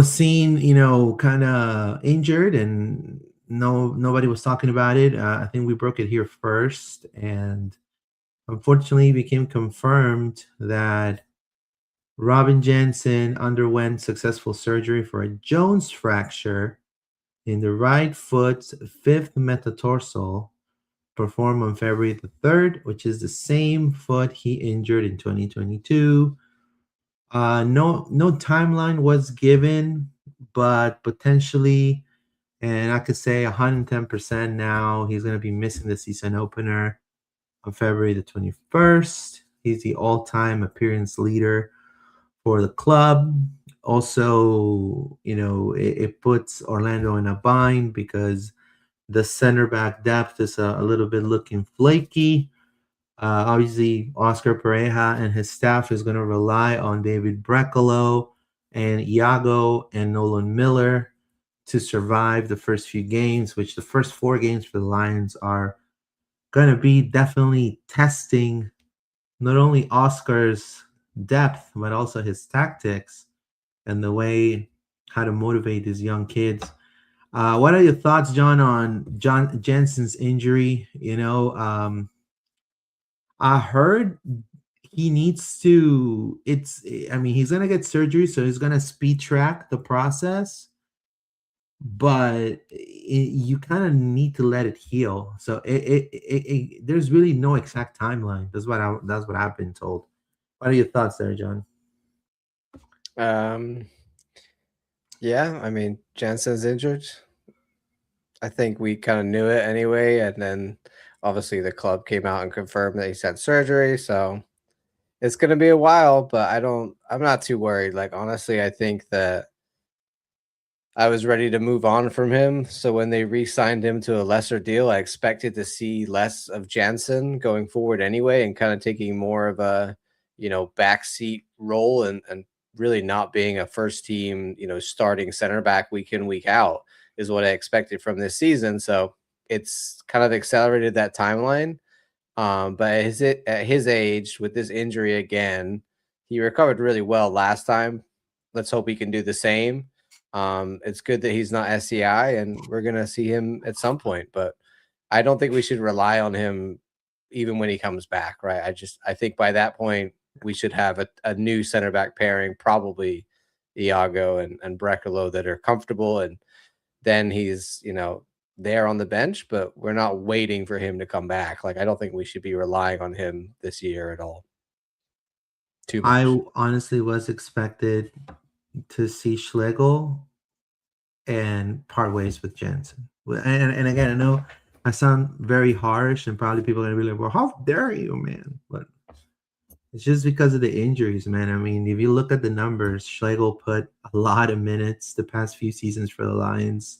seen, kind of injured, and nobody was talking about it. I think we broke it here first, and unfortunately, it became confirmed that Robin Jansson underwent successful surgery for a Jones fracture in the right foot's 5th metatarsal, performed on February the 3rd, which is the same foot he injured in 2022. No timeline was given, but potentially, and I could say 110% now, he's going to be missing the season opener on February the 21st. He's the all-time appearance leader for the club. Also, it puts Orlando in a bind because the center back depth is a little bit looking flaky. Obviously, Oscar Pareja and his staff is going to rely on David Brecalo and Iago and Nolan Miller to survive the first few games, which the first 4 games for the Lions are going to be definitely testing not only Oscar's depth, but also his tactics and the way how to motivate these young kids. What are your thoughts, John, on Jansson's injury? I heard he needs to. He's gonna get surgery, so he's gonna speed track the process. But you kind of need to let it heal. So there's really no exact timeline. That's what I've been told. What are your thoughts there, John? Yeah, I mean, Jansen's injured. I think we kind of knew it anyway, and then obviously the club came out and confirmed that he's had surgery, so it's gonna be a while, but I'm not too worried. Like, honestly, I think that I was ready to move on from him. So when they re-signed him to a lesser deal, I expected to see less of Jansen going forward anyway, and kind of taking more of a, backseat role, and really not being a first team, starting center back week in, week out is what I expected from this season. So it's kind of accelerated that timeline. But at his age, with this injury again, he recovered really well last time. Let's hope he can do the same. It's good that he's not SCI, and we're gonna see him at some point. But I don't think we should rely on him even when he comes back, right? I think by that point we should have a new center back pairing, probably Iago and Brekalo, that are comfortable, and then he's there on the bench, but we're not waiting for him to come back. Like, I don't think we should be relying on him this year at all. Too much. I honestly was expected to see Schlegel and part ways with Jansen. And again, I know I sound very harsh, and probably people are going to be like, well, how dare you, man? But it's just because of the injuries, man. I mean, if you look at the numbers, Schlegel put a lot of minutes the past few seasons for the Lions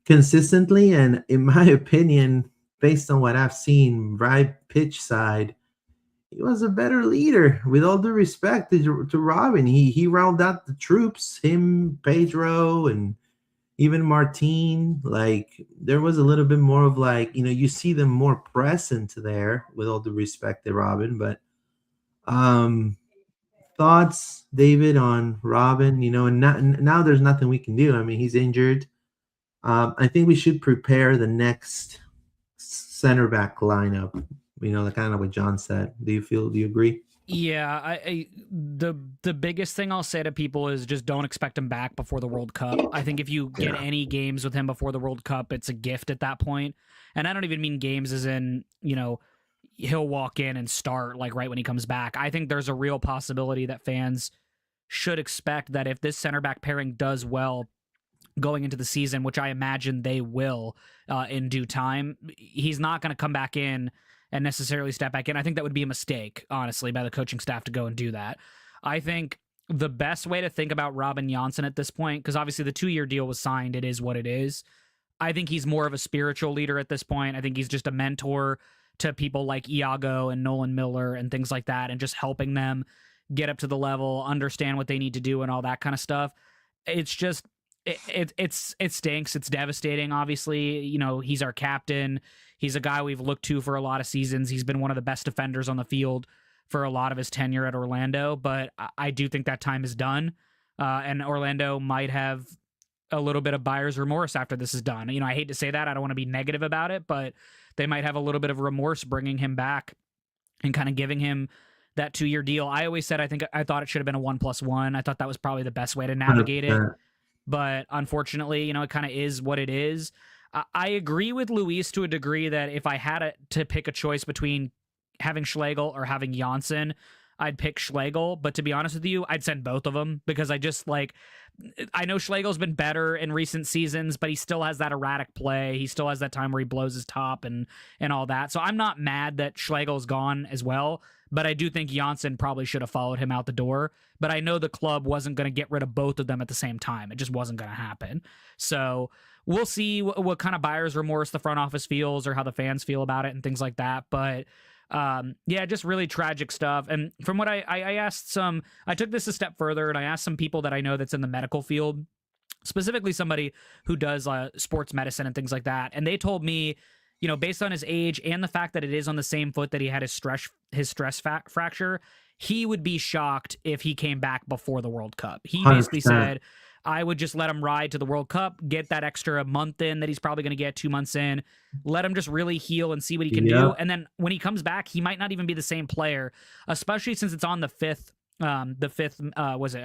consistently, and in my opinion, based on what I've seen, right pitch side, he was a better leader. With all due respect to Robin, he rounded out the troops, him, Pedro, and even Martin. Like, there was a little bit more of, like, you see them more present there, with all due respect to Robin. But thoughts, David, on Robin? And now there's nothing we can do. I mean, he's injured. I think we should prepare the next center back lineup. Kind of what John said. Do you agree? Yeah, the biggest thing I'll say to people is just don't expect him back before the World Cup. I think if you get any games with him before the World Cup, it's a gift at that point. And I don't even mean games as in, he'll walk in and start like right when he comes back. I think there's a real possibility that fans should expect that if this center back pairing does well going into the season, which I imagine they will in due time, he's not going to come back in and necessarily step back in. I think that would be a mistake, honestly, by the coaching staff to go and do that. I think the best way to think about Robin Jansson at this point, because obviously the 2-year deal was signed, it is what it is. I think he's more of a spiritual leader at this point. I think he's just a mentor to people like Iago and Nolan Miller and things like that, and just helping them get up to the level, understand what they need to do, and all that kind of stuff. It's just, it stinks. It's devastating. Obviously, he's our captain. He's a guy we've looked to for a lot of seasons. He's been one of the best defenders on the field for a lot of his tenure at Orlando, but I do think that time is done. And Orlando might have a little bit of buyer's remorse after this is done. I hate to say that. I don't want to be negative about it, but they might have a little bit of remorse bringing him back and kind of giving him that 2-year deal. I always said I thought it should have been a 1+1. I thought that was probably the best way to navigate it. But unfortunately, it kind of is what it is. I agree with Luis to a degree that if I had to pick a choice between having Schlegel or having Jansson, I'd pick Schlegel. But to be honest with you, I'd send both of them, because I just I know Schlegel's been better in recent seasons, but he still has that erratic play. He still has that time where he blows his top and all that. So I'm not mad that Schlegel's gone as well, but I do think Jansson probably should have followed him out the door. But I know the club wasn't going to get rid of both of them at the same time. It just wasn't going to happen. So we'll see what kind of buyer's remorse the front office feels, or how the fans feel about it and things like that. But yeah, just really tragic stuff. And from what I asked I took this a step further, and I asked some people that I know that's in the medical field, specifically somebody who does sports medicine and things like that. And they told me, based on his age and the fact that it is on the same foot that he had his stress fracture, he would be shocked if he came back before the World Cup. He 100%. Basically said, I would just let him ride to the World Cup, get that extra month in that he's probably going to get 2 months in, let him just really heal and see what he can do. And then when he comes back, he might not even be the same player, especially since it's on the fifth, was it?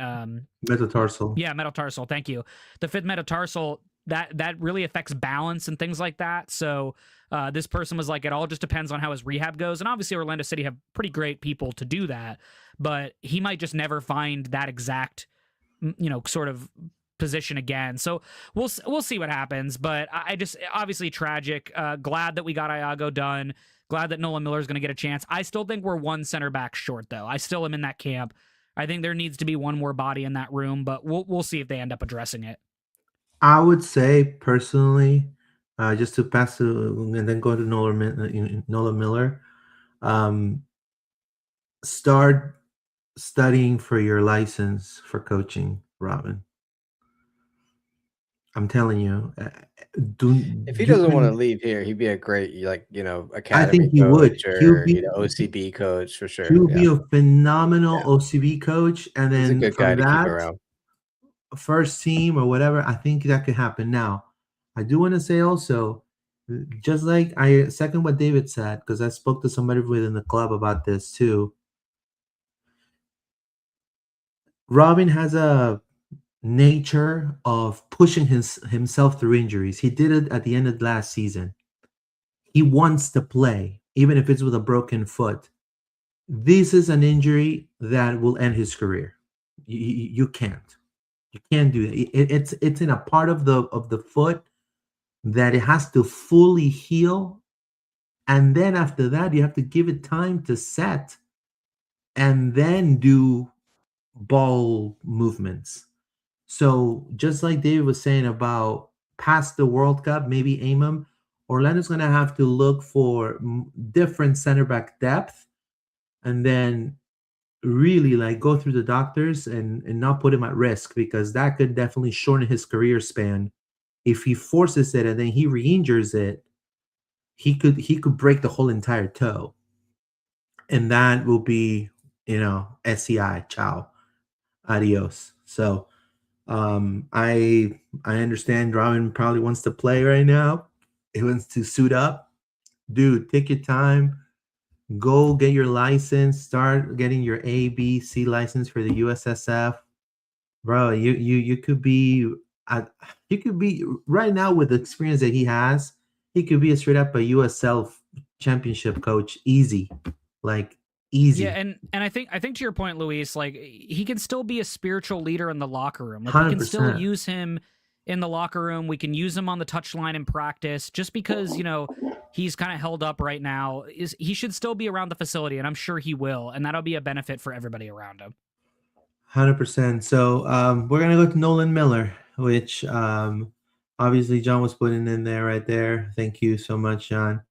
Metatarsal. Yeah, metatarsal. Thank you. The fifth metatarsal. that really affects balance and things like that. So this person was like, it all just depends on how his rehab goes. And obviously Orlando City have pretty great people to do that, but he might just never find that exact, sort of position again. So we'll see what happens, but I just, obviously tragic. Glad that we got Iago done. Glad that Nolan Miller is going to get a chance. I still think we're one center back short, though. I still am in that camp. I think there needs to be one more body in that room, but we'll see if they end up addressing it. I would say personally, just to pass to and then go to Nolan Miller, start studying for your license for coaching, Robin. I'm telling you, if he doesn't want to leave here, he'd be a great, academy I think he coach would. or OCB coach for sure. He would be a phenomenal OCB coach, and then he's a good guy to keep around. First team or whatever. I think that could happen. Now, I do want to say also, just like I second what David said, because I spoke to somebody within the club about this too. Robin has a nature of pushing himself through injuries. He did it at the end of last season. He wants to play, even if it's with a broken foot. This is an injury that will end his career. You can't do it. It's in a part of the foot that it has to fully heal, and then after that you have to give it time to set, and then do ball movements. So just like David was saying about past the World Cup, maybe aim him, Orlando's going to have to look for different center back depth, and then really like go through the doctors and not put him at risk, because that could definitely shorten his career span. If he forces it and then he re-injures it, he could break the whole entire toe, and that will be, SCI, ciao, adios. So I understand Robin probably wants to play right now. He wants to suit up. Dude, take your time. Go get your license. Start getting your A, B, C license for the USSF. Bro, you could be right now with the experience that he has. He could be a straight up a USL championship coach, easy. Like easy. Yeah, and I think to your point, Luis, like he can still be a spiritual leader in the locker room. Like 100%. we can still use him in the locker room. We can use him on the touchline in practice. Just because he's kind of held up right now, he should still be around the facility, and I'm sure he will, and that'll be a benefit for everybody around him. 100%. So we're gonna go to Nolan Miller, which obviously John was putting in there right there. Thank you so much, John.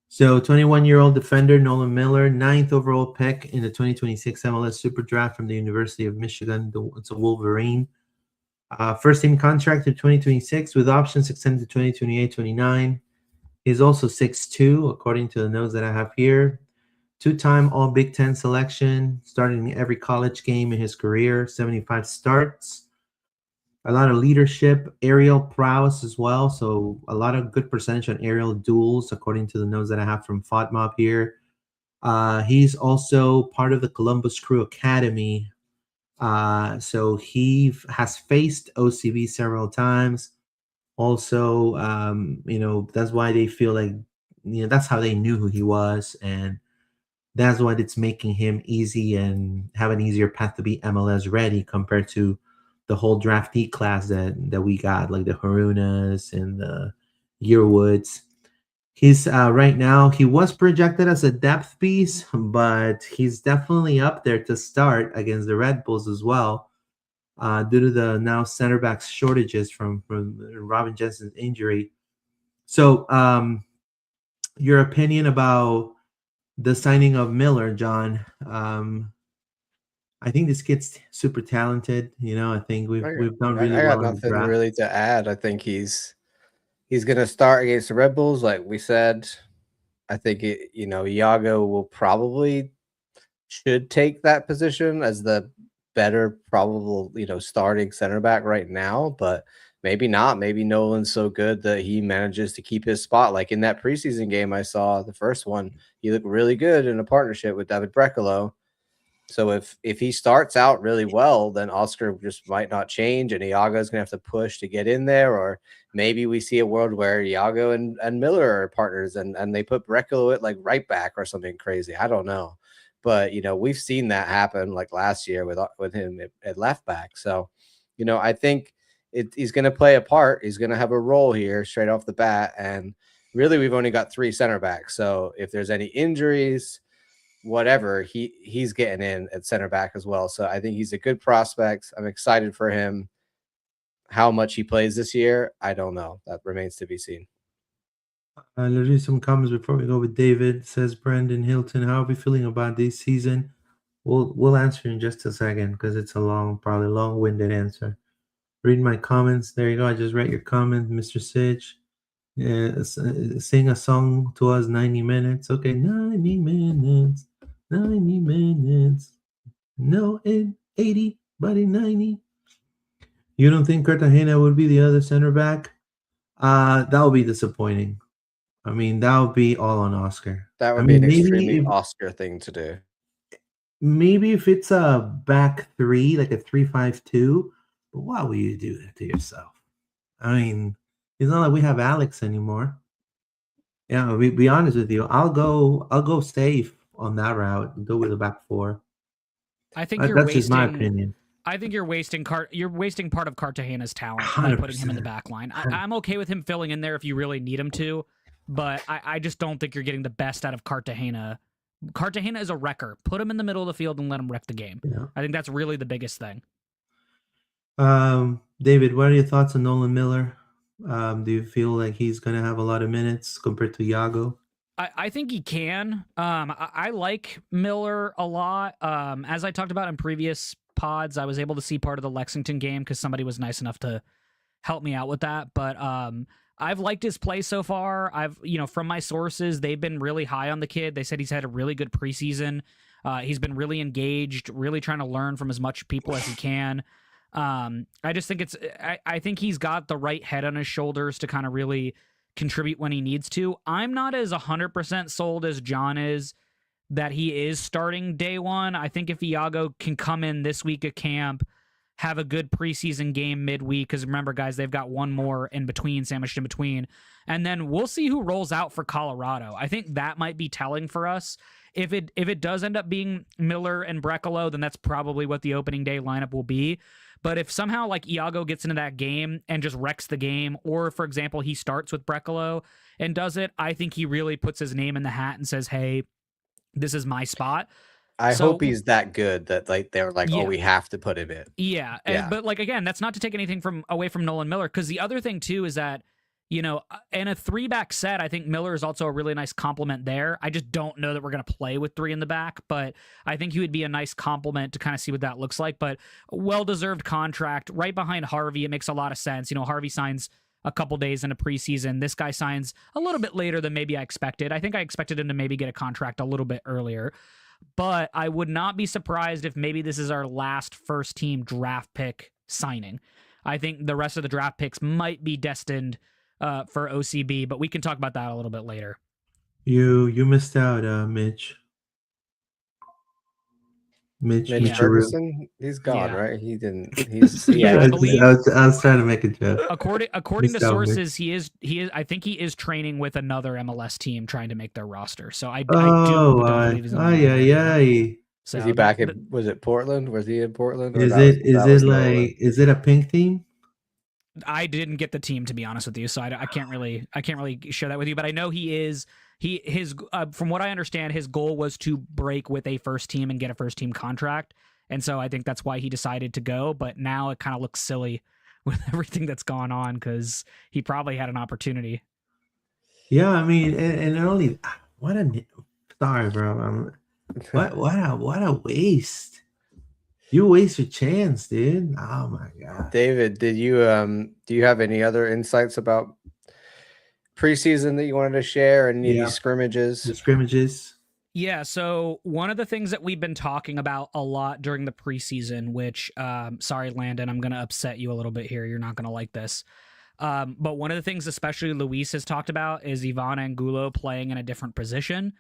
So 21-year-old defender Nolan Miller, 9th overall pick in the 2026 MLS Super Draft from the University of Michigan. It's a Wolverine. First team contract to 2026 with options extended to 2028-29. He's also 6'2", according to the notes that I have here. 2-time All Big Ten selection, starting in every college game in his career, 75 starts. A lot of leadership, aerial prowess as well. So a lot of good percentage on aerial duels, according to the notes that I have from FODMOB here. He's also part of the Columbus Crew Academy. So he has faced OCB several times. Also, that's why they feel like, that's how they knew who he was. And that's what it's making him easy and have an easier path to be MLS ready compared to the whole draftee class that we got, like the Harunas and the Yearwoods. He's right now, he was projected as a depth piece, but he's definitely up there to start against the Red Bulls as well, due to the now center back shortages from Robin Jansson's injury. So your opinion about the signing of Miller, John? I think this kid's super talented. I think we've done really well. I got nothing really to add. I think he's gonna start against the Red Bulls, like we said. I think Iago will probably should take that position as the better probable starting center back right now, but maybe not. Maybe Nolan's so good that he manages to keep his spot. Like in that preseason game I saw, the first one, he looked really good in a partnership with David Brecalo. So if he starts out really well, then Oscar just might not change, and Iago's gonna have to push to get in there, or maybe we see a world where Iago and Miller are partners, and they put Brecalo at like right back or something crazy. I don't know, but we've seen that happen like last year with him at left back. So I think he's going to play a part. He's going to have a role here straight off the bat, and really we've only got 3 center backs. So if there's any injuries, whatever, he's getting in at center back as well. So I think he's a good prospect. I'm excited for him. How much he plays this year, I don't know. That remains to be seen. Let's read some comments before we go with David. Says Brandon Hilton, how are we feeling about this season? We'll answer in just a second because it's a probably long-winded answer. Read my comments. There you go. I just read your comment, Mr. Sitch. Sing a song to us, 90 minutes. Okay, 90 minutes. 90 minutes. No, in 80, but in 90. You don't think Cartagena would be the other center back? That would be disappointing. I mean, that would be all on Oscar. That would be an extremely Oscar thing to do. Maybe if it's a back 3, like a 3-5-2, but why would you do that to yourself? I mean, it's not like we have Alex anymore. Yeah, be honest with you. I'll go safe on that route and go with the back 4. I think that's just my opinion. I think you're wasting part of Cartagena's talent by putting him in the back line. I'm okay with him filling in there if you really need him to, but I just don't think you're getting the best out of Cartagena. Cartagena is a wrecker. Put him in the middle of the field and let him wreck the game. Yeah. I think that's really the biggest thing. David, what are your thoughts on Nolan Miller? Do you feel like he's going to have a lot of minutes compared to Iago? I think he can. I like Miller a lot. As I talked about in previous pods, I was able to see part of the Lexington game because somebody was nice enough to help me out with that. But I've liked his play so far. From my sources, they've been really high on the kid. They said he's had a really good preseason. He's been really engaged, really trying to learn from as much people as he can. I just think I think he's got the right head on his shoulders to kind of really contribute when he needs to. I'm not as 100% sold as John is that he is starting day one. I think if Iago can come in this week at camp, have a good preseason game midweek, because remember, guys, they've got one more in between, sandwiched in between, and then we'll see who rolls out for Colorado. I think that might be telling for us. If it does end up being Miller and Brecalo, then that's probably what the opening day lineup will be. But if somehow like Iago gets into that game and just wrecks the game, or for example, he starts with Brecalo and does it, I think he really puts his name in the hat and says, hey, this is my spot. I hope he's that good that they're like, oh, we have to put him in. Yeah. But like, again, that's not to take anything away from Nolan Miller, because the other thing too is that, in a 3-back set, I think Miller is also a really nice complement there. I just don't know that we're going to play with 3 in the back, but I think he would be a nice complement to kind of see what that looks like. But well-deserved contract right behind Harvey. It makes a lot of sense. Harvey signs a couple days into preseason. This guy signs a little bit later than maybe I expected. I think I expected him to maybe get a contract a little bit earlier, but I would not be surprised if maybe this is our last first-team draft pick signing. I think the rest of the draft picks might be destined for OCB, but we can talk about that a little bit later. You missed out, Mitch. Mitch Ferguson, he's gone, right? He didn't. I was trying to make a joke. According to sources, he is. I think he is training with another MLS team trying to make their roster. So I do believe he's in So is he back in? Was it Portland? Was he in Portland? Is it a pink team? I didn't get the team, to be honest with you, so I can't really share that with you. But I know his from what I understand, his goal was to break with a first team and get a first team contract, and so I think that's why he decided to go. But now it kind of looks silly with everything that's gone on because he probably had an opportunity. Yeah, I mean, and only sorry, bro. What a waste. You waste your chance, dude. Oh my god. David, do you have any other insights about preseason that you wanted to share, and any scrimmages? The scrimmages. Yeah, so one of the things that we've been talking about a lot during the preseason, which sorry, Landon, I'm gonna upset you a little bit here. You're not gonna like this. But one of the things especially Luis has talked about is Ivan Angulo playing in a different position.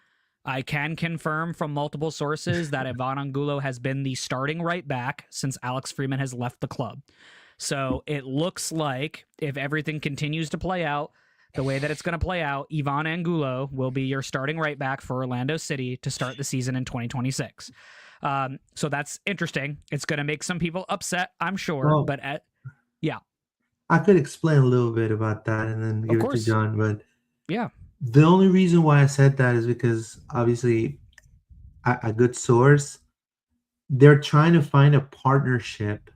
I can confirm from multiple sources that Ivan Angulo has been the starting right back since Alex Freeman has left the club. So it looks like if everything continues to play out the way that it's going to play out, Ivan Angulo will be your starting right back for Orlando City to start the season in 2026. So that's interesting. It's going to make some people upset, I'm sure. Well, but yeah, I could explain a little bit about that and then give it to John. But yeah, the only reason why I said that is because obviously a good source, they're trying to find a partnership.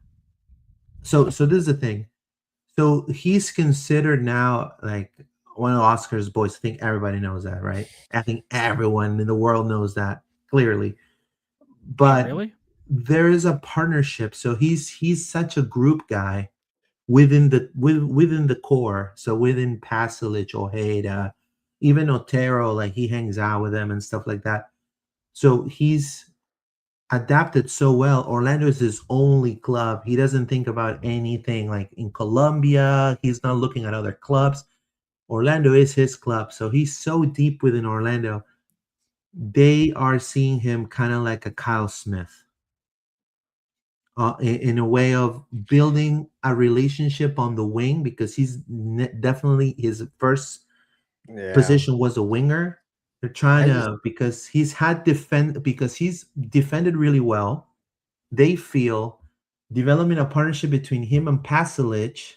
So this is the thing. So he's considered now like one of Oscar's boys. I think everybody knows that, right? I think everyone in the world knows that clearly. But really? There is a partnership. So he's such a group guy within the core. So within Pasalic, Ojeda, even Otero, like he hangs out with them and stuff like that. So he's adapted so well. Orlando is his only club. He doesn't think about anything like in Colombia. He's not looking at other clubs. Orlando is his club. So he's so deep within Orlando. They are seeing him kind of like a Kyle Smith. In a way of building a relationship on the wing, because he's definitely his first position was a winger. They're trying to because he's defended really well. They feel developing a partnership between him and Pasalic,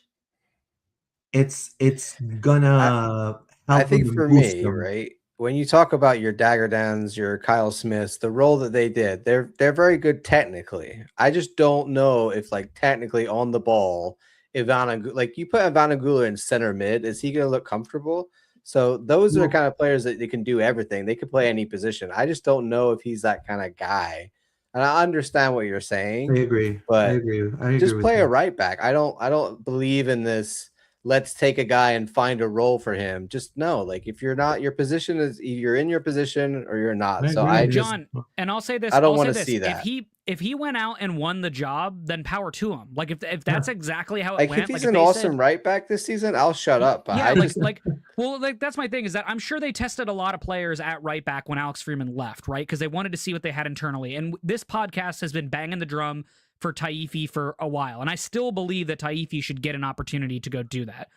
it's gonna help. I think for me, right, when you talk about your Daggerdans, your Kyle Smiths, the role that they did, they're very good technically. I just don't know if like technically on the ball, like you put Ivan Angulo in center mid, is he going to look comfortable? So those are the kind of players that they can do everything. They can play any position. I just don't know if he's that kind of guy. And I understand what you're saying. I agree. But I agree. Just play a right back. I don't believe in this. Let's take a guy and find a role for him. Just no, like if you're not, your position is you're in your position or you're not. John, and I'll say this. I don't want to see that. If he went out and won the job, then power to him. Like if that's exactly how it like went. If he's an awesome right back this season, I'll shut up. Yeah, that's my thing is that I'm sure they tested a lot of players at right back when Alex Freeman left, right? Because they wanted to see what they had internally. And this podcast has been banging the drum for Taifi for a while. And I still believe that Taifi should get an opportunity to go do that.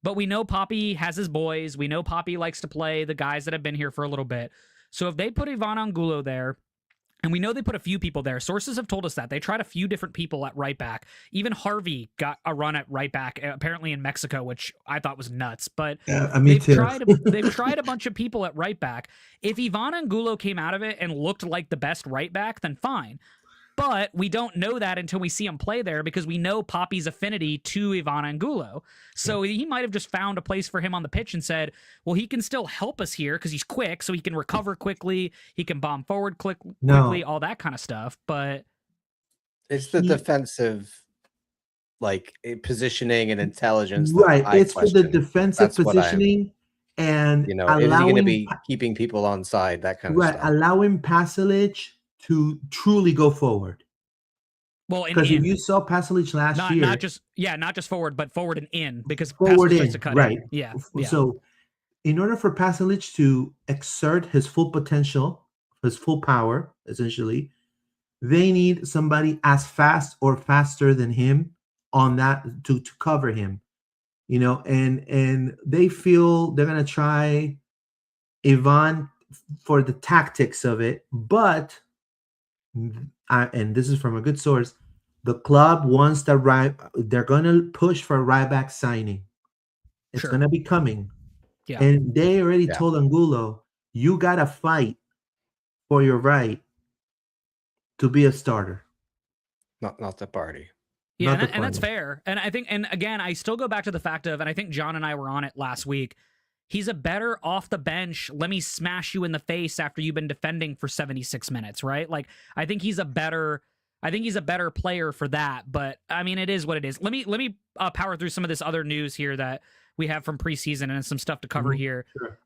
But we know Poppy has his boys. We know Poppy likes to play the guys that have been here for a little bit. So if they put Ivan Angulo there, and we know they put a few people there. Sources have told us that. They tried a few different people at right back. Even Harvey got a run at right back, apparently in Mexico, which I thought was nuts. But they've tried a bunch of people at right back. If Ivan Angulo came out of it and looked like the best right back, then fine. But we don't know that until we see him play there because we know Poppy's affinity to Ivan Angulo. So he might have just found a place for him on the pitch and said, well, he can still help us here because he's quick, so he can recover quickly. He can bomb forward quickly, all that kind of stuff. But it's the defensive, like positioning and intelligence. Right. It's for the defensive positioning and, is he going to be keeping people on side, that kind of stuff. Allowing Pasalic to truly go forward. Well, because if you saw Pasalic last year, not just forward, but forward and in, because forward in, to cut right? In. Yeah. So, in order for Pasalic to exert his full potential, his full power, essentially, they need somebody as fast or faster than him on that to cover him. And they feel they're gonna try Ivan for the tactics of it, but. And this is from a good source, the club wants they're going to push for a right back signing. It's going to be coming. Yeah. And they already told Angulo, you got to fight for your right to be a starter. Not the party. Yeah, and that's fair. And I think, and again, I still go back to the fact of, and I think John and I were on it last week, he's a better off the bench, let me smash you in the face after you've been defending for 76 minutes, right? Like, I think he's a better player for that, but I mean, it is what it is. Let me power through some of this other news here that we have from preseason and some stuff to cover here. Sure.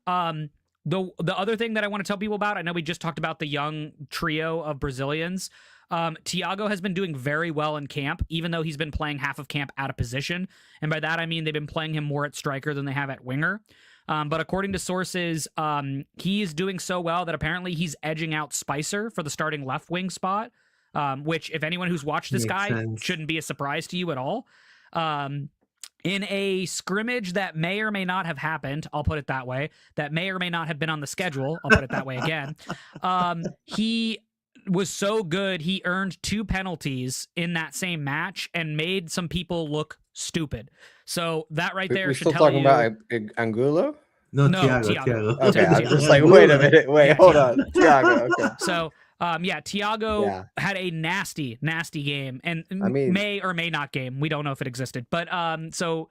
The other thing that I want to tell people about, I know we just talked about the young trio of Brazilians. Iago has been doing very well in camp, even though he's been playing half of camp out of position. And by that, I mean they've been playing him more at striker than they have at winger. But according to sources, he is doing so well that apparently he's edging out Spicer for the starting left wing spot, which if anyone who's watched this Makes guy sense. shouldn't be a surprise to you at all. In a scrimmage that may or may not have happened, I'll put it that way, that may or may not have been on the schedule, I'll put it that way again, he was so good, he earned 2 penalties in that same match and made some people look stupid. So that right there We're should still tell talking you... about Angulo? No, No, Thiago. Thiago. Okay, I'm Thiago. just like, wait a minute. Wait, Yeah, hold Thiago. on. Thiago, okay. So, Thiago Yeah. had a nasty game, and I mean- may or may not game. We don't know if it existed, but so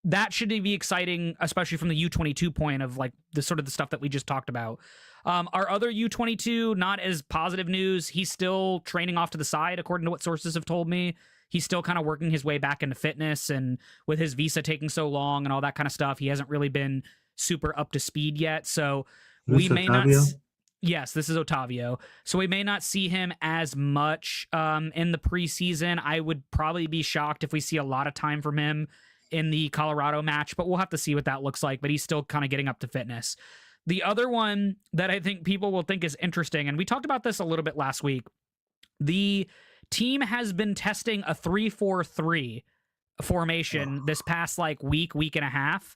that should be exciting, especially from the U22 point of like the sort of the stuff that we just talked about. Our other U22, not as positive news. He's still training off to the side, according to what sources have told me. He's still kind of working his way back into fitness, and with his visa taking so long and all that kind of stuff, he hasn't really been super up to speed yet. So we may not. Yes, this is Otavio. So we may not see him as much in the preseason. I would probably be shocked if we see a lot of time from him in the Colorado match, but we'll have to see what that looks like. But he's still kind of getting up to fitness. The other one that I think people will think is interesting, and we talked about this a little bit last week, the team has been testing a 3-4-3 formation this past like week and a half.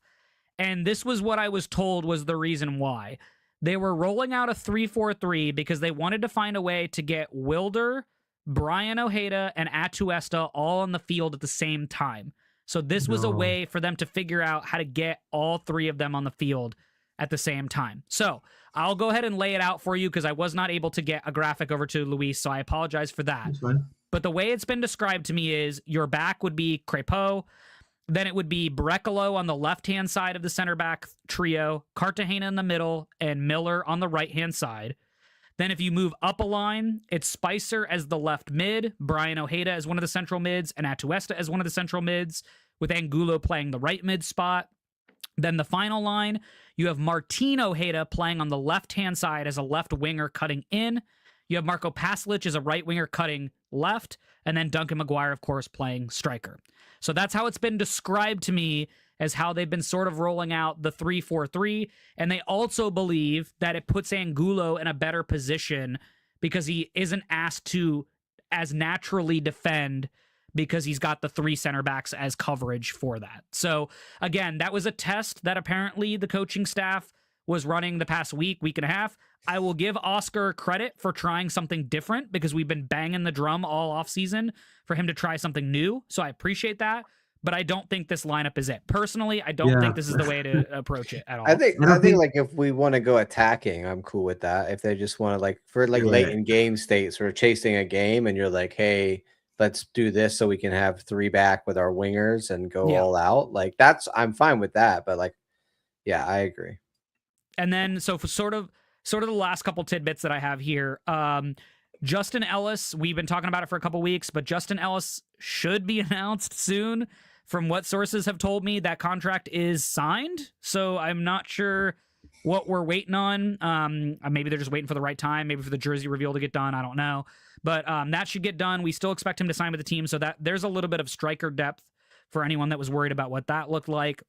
And this was what I was told was the reason why. They were rolling out a 3-4-3 because they wanted to find a way to get Wilder, Brian Ojeda, and Atuesta all on the field at the same time. So this was a way for them to figure out how to get all 3 of them on the field at the same time. So I'll go ahead and lay it out for you because I was not able to get a graphic over to Luis, so I apologize for that. That's fine. But the way it's been described to me is your back would be Crepeau, then it would be Brecalo on the left-hand side of the center back trio, Cartagena in the middle, and Miller on the right-hand side. Then if you move up a line, it's Spicer as the left mid, Brian Ojeda as one of the central mids, and Atuesta as one of the central mids, with Angulo playing the right mid spot. Then the final line, you have Martin Ojeda playing on the left-hand side as a left winger cutting in. You have Marco Paslic as a right winger cutting left, and then Duncan Maguire, of course, playing striker. So that's how it's been described to me as how they've been sort of rolling out the 3-4-3. And they also believe that it puts Angulo in a better position because he isn't asked to as naturally defend because he's got the 3 center backs as coverage for that. So again, that was a test that apparently the coaching staff was running the past week and a half. I will give Oscar credit for trying something different because we've been banging the drum all offseason for him to try something new. So I appreciate that. But I don't think this lineup is it. Personally, I don't think this is the way to approach it at all. I think like if we want to go attacking, I'm cool with that. If they just want to like for like late in game state, sort of chasing a game, and you're like, hey, let's do this so we can have 3 back with our wingers and go all out. Like I'm fine with that. But like, yeah, I agree. And then so for sort of the last couple tidbits that I have here, Justin Ellis, we've been talking about it for a couple weeks, but Justin Ellis should be announced soon. From what sources have told me, that contract is signed. So I'm not sure what we're waiting on. Maybe they're just waiting for the right time, maybe for the jersey reveal to get done. I don't know. But that should get done. We still expect him to sign with the team, so that there's a little bit of striker depth for anyone that was worried about what that looked like.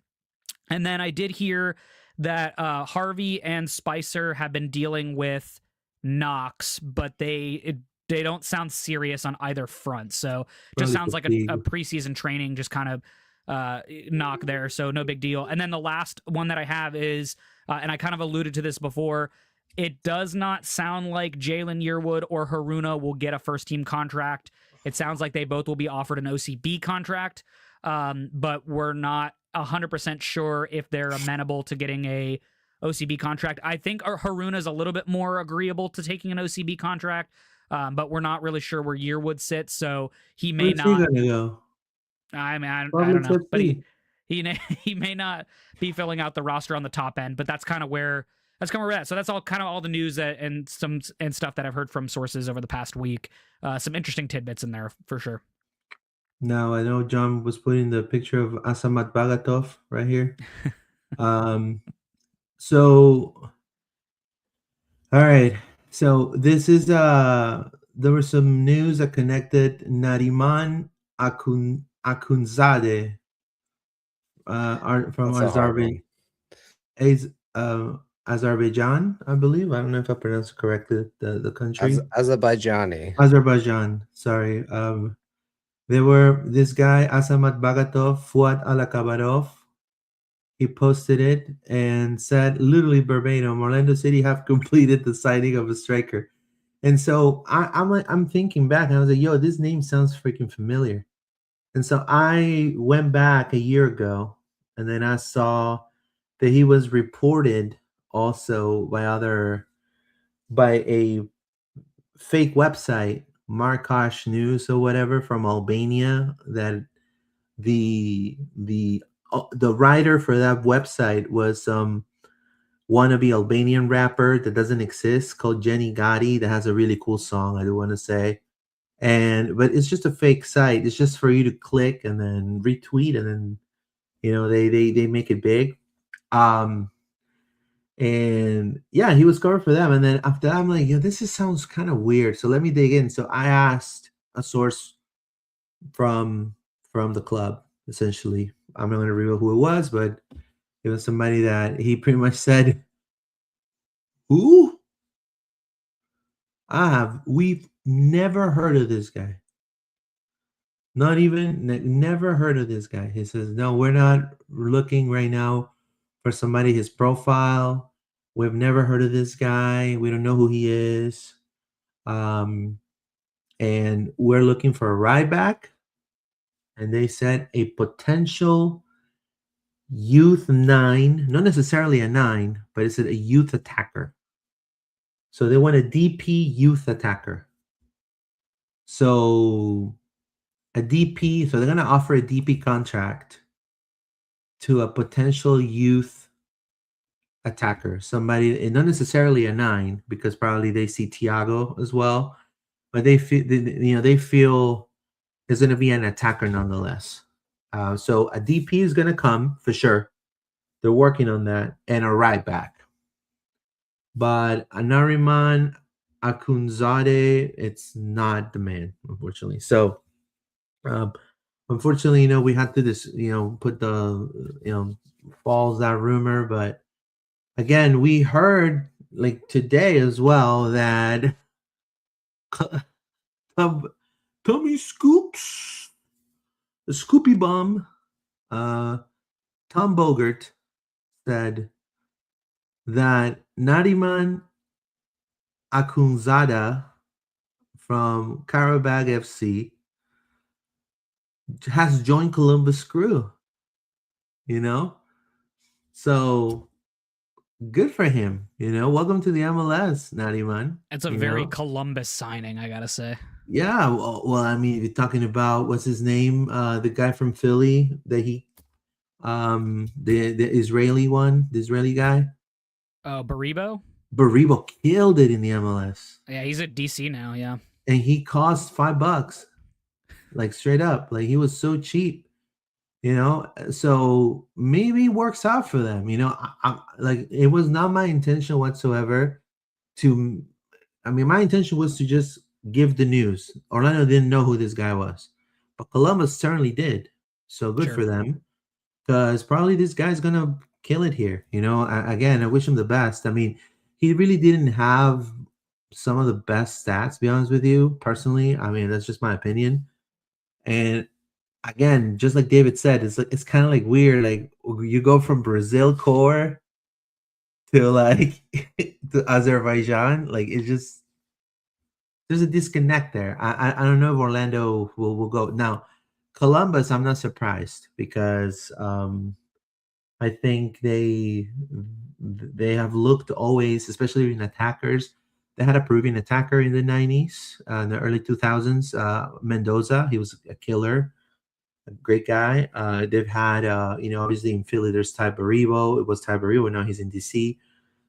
And then I did hear that Harvey and Spicer have been dealing with Knox, but they don't sound serious on either front. So it just sounds like a preseason training, just kind of knock there. So no big deal. And then the last one that I have is, and I kind of alluded to this before, it does not sound like Jalen Yearwood or Haruna will get a first team contract. It sounds like they both will be offered an OCB contract, but we're not 100% sure if they're amenable to getting a OCB contract. I think Haruna is a little bit more agreeable to taking an OCB contract, but we're not really sure where Yearwood sits, so he may not. Where's he gonna go? I mean, I don't know, but he may not be filling out the roster on the top end. But that's kind of where we're at. So that's all kind of all the news and stuff that I've heard from sources over the past week. Some interesting tidbits in there for sure. Now I know John was putting the picture of Asamat Bagatov right here. So, all right. So this is there was some news that connected Nariman Akunzade from Arzarvin. is Azerbaijan, I believe. I don't know if I pronounced it correctly. The country, Azerbaijani. Azerbaijan. Sorry. There were this guy Asamat Bagatov, Fuat Alakabarov. He posted it and said, literally verbatim, Orlando City have completed the signing of a striker. And so I'm thinking back, and I was like, yo, this name sounds freaking familiar. And so I went back a year ago, and then I saw that he was reported also by a fake website, Markash News or whatever from Albania, that the writer for that website was some wannabe Albanian rapper that doesn't exist called Jenny Gotti that has a really cool song, I do want to say. But it's just a fake site. It's just for you to click and then retweet, and then they make it big. And yeah, he was covered for them. And then after that, I'm like, yeah, sounds kind of weird. So let me dig in. So I asked a source from the club, essentially. I'm not going to reveal who it was, but it was somebody that he pretty much said, who? We've never heard of this guy. Never heard of this guy. He says, no, we're not looking right now for somebody, his profile. We've never heard of this guy. We don't know who he is. And we're looking for a ride back. And they said a potential youth 9, not necessarily a 9, but it's a youth attacker. So they want a DP youth attacker. So a DP, so they're going to offer a DP contract to a potential youth attacker, somebody, not necessarily a 9, because probably they see Iago as well, but they feel there's going to be an attacker nonetheless. So a DP is going to come for sure. They're working on that, and a right back. But Anariman Akunzade, it's not the man, unfortunately. So, unfortunately, we had to put the, falls that rumor. But again, we heard like today as well that Tommy Scoops, the Scoopy Bum, Tom Bogert said that Nariman Akunzada from Karabag FC has joined Columbus Crew. So good for him. Welcome to the MLS, Nariman. It's a very Columbus signing, I gotta say. Yeah, well, I mean, you're talking about what's his name, the guy from Philly that he, the Israeli one, the Israeli guy. Baribo. Baribo killed it in the MLS. Yeah, he's at DC now. Yeah, and he cost $5, like straight up. Like he was so cheap, So maybe it works out for them. I like it was not my intention whatsoever to. I mean, my intention was to just give the news. Orlando didn't know who this guy was, but Columbus certainly did. So good for them, because probably this guy's gonna kill it here. Again, I wish him the best. I mean, he really didn't have some of the best stats, to be honest with you, personally. I mean, that's just my opinion. And again, just like David said, it's kind of like weird. Like you go from Brazil core to like to Azerbaijan. Like it's just there's a disconnect there. I don't know if Orlando will go now. Columbus, I'm not surprised, because I think they have looked always, especially in attackers. They had a Peruvian attacker in the 90s, in the early 2000s, Mendoza. He was a killer, a great guy. They've had, obviously in Philly, there's Ty Baribo. It was Ty Baribo. Now he's in DC.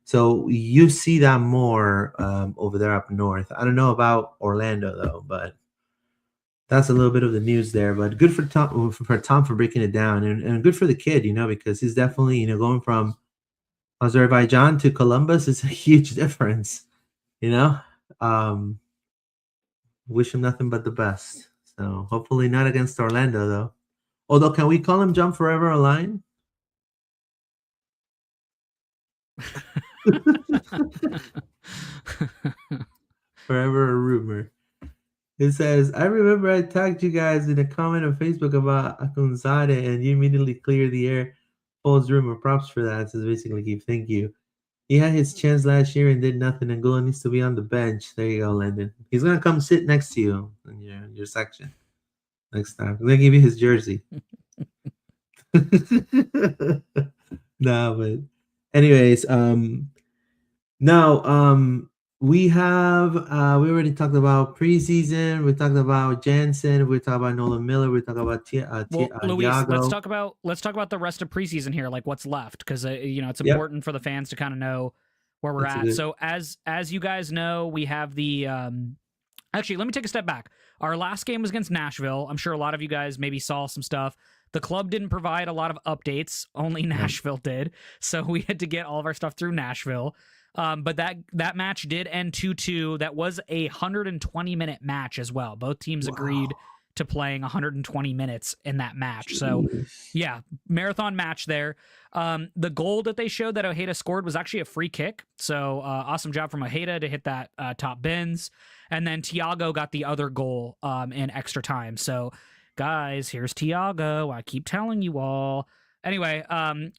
So you see that more over there up north. I don't know about Orlando, though, but that's a little bit of the news there. But good for Tom for breaking it down, and good for the kid, because he's definitely, going from Azerbaijan to Columbus is a huge difference. Wish him nothing but the best. So hopefully not against Orlando, though. Although, can we call him Jump Forever Online? Forever a rumor. It says, I remember I tagged you guys in a comment on Facebook about Akunzade and you immediately cleared the air. False rumor. Props for that. It says basically keep thank you. He had his chance last year and did nothing, and Golan needs to be on the bench. There you go, Landon. He's gonna come sit next to you in your section next time. I'm gonna give you his jersey. No, but anyways, now we have we already talked about preseason. We talked about Jansen. We talked about Nolan Miller. We talked about Luis, Iago. let's talk about the rest of preseason here, like what's left, because it's important for the fans to kind of know where we're at. So as you guys know, we have the actually, let me take a step back. Our last game was against Nashville. I'm sure a lot of you guys maybe saw some stuff. The club didn't provide a lot of updates. Only Nashville did. So we had to get all of our stuff through Nashville. But that match did end 2-2. That was a 120-minute match as well. Both teams agreed to playing 120 minutes in that match. So, yeah, marathon match there. The goal that they showed that Ojeda scored was actually a free kick. So, awesome job from Ojeda to hit that top bins. And then Thiago got the other goal in extra time. So, guys, here's Thiago. I keep telling you all. Anyway,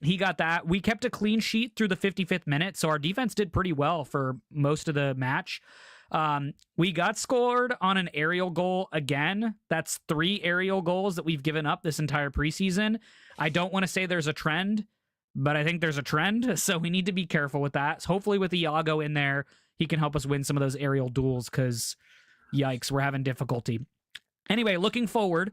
he got that. We kept a clean sheet through the 55th minute, so our defense did pretty well for most of the match. We got scored on an aerial goal again. That's 3 aerial goals that we've given up this entire preseason. I don't want to say there's a trend, but I think there's a trend, so we need to be careful with that. So hopefully with Iago in there, he can help us win some of those aerial duels, because yikes, we're having difficulty. Anyway, looking forward,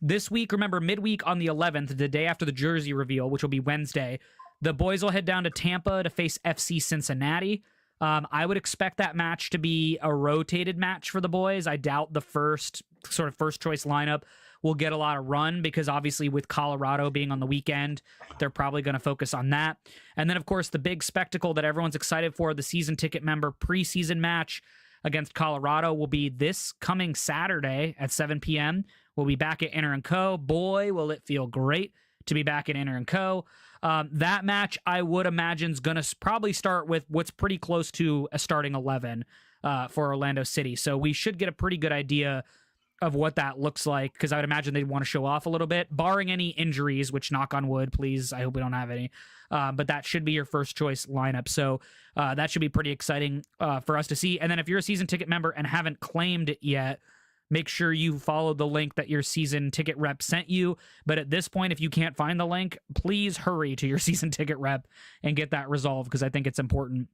this week, remember, midweek on the 11th, the day after the jersey reveal, which will be Wednesday, the boys will head down to Tampa to face FC Cincinnati. I would expect that match to be a rotated match for the boys. I doubt the first choice lineup will get a lot of run, because obviously with Colorado being on the weekend, they're probably going to focus on that. And then, of course, the big spectacle that everyone's excited for, the season ticket member preseason match against Colorado, will be this coming Saturday at 7 p.m. We'll be back at Inter & Co. Boy, will it feel great to be back at Inter & Co. That match, I would imagine, is going to probably start with what's pretty close to a starting 11 for Orlando City. So we should get a pretty good idea of what that looks like, because I would imagine they'd want to show off a little bit, barring any injuries, which, knock on wood, please, I hope we don't have any. But that should be your first choice lineup. So that should be pretty exciting for us to see. And then if you're a season ticket member and haven't claimed it yet, make sure you follow the link that your season ticket rep sent you. But at this point, if you can't find the link, please hurry to your season ticket rep and get that resolved, because I think it's important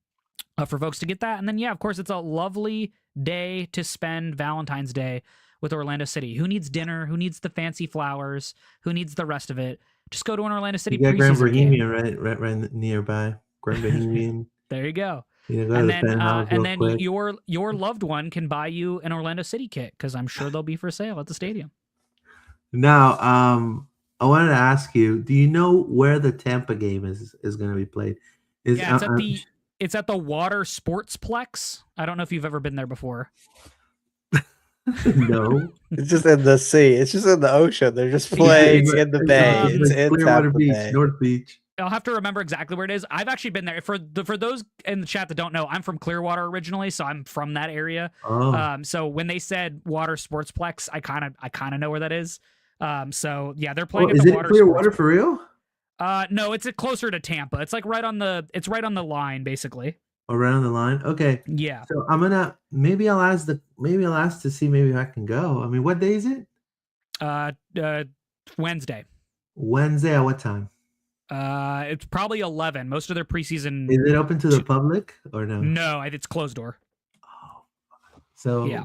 for folks to get that. And then, yeah, of course, it's a lovely day to spend Valentine's Day with Orlando City. Who needs dinner? Who needs the fancy flowers? Who needs the rest of it? Just go to an Orlando City preseason Grand Bohemian game. right nearby. Grand Bohemian. There you go. And then your loved one can buy you an Orlando City kit, because I'm sure they'll be for sale at the stadium. Now, I wanted to ask you: do you know where the Tampa game is going to be played? It's at the Water Sportsplex. I don't know if you've ever been there before. No, it's just in the sea. It's just in the ocean. They're just playing in the bay. It's in Clearwater Tampa Beach, Bay. North Beach. I'll have to remember exactly where it is. I've actually been there. For those in the chat that don't know, I'm from Clearwater originally, so I'm from that area. Oh. So when they said Water Sportsplex, I kind of know where that is. So yeah, they're playing at the Water. Is it Clearwater for real? No, it's closer to Tampa. It's like right on the line, basically. Around the line. Okay. Yeah. So I'm gonna maybe I'll ask to see maybe if I can go. I mean, what day is it? Wednesday. Wednesday at what time? It's probably 11. Most of their preseason. Is it open to the public or no? No, it's closed door. Oh. So yeah.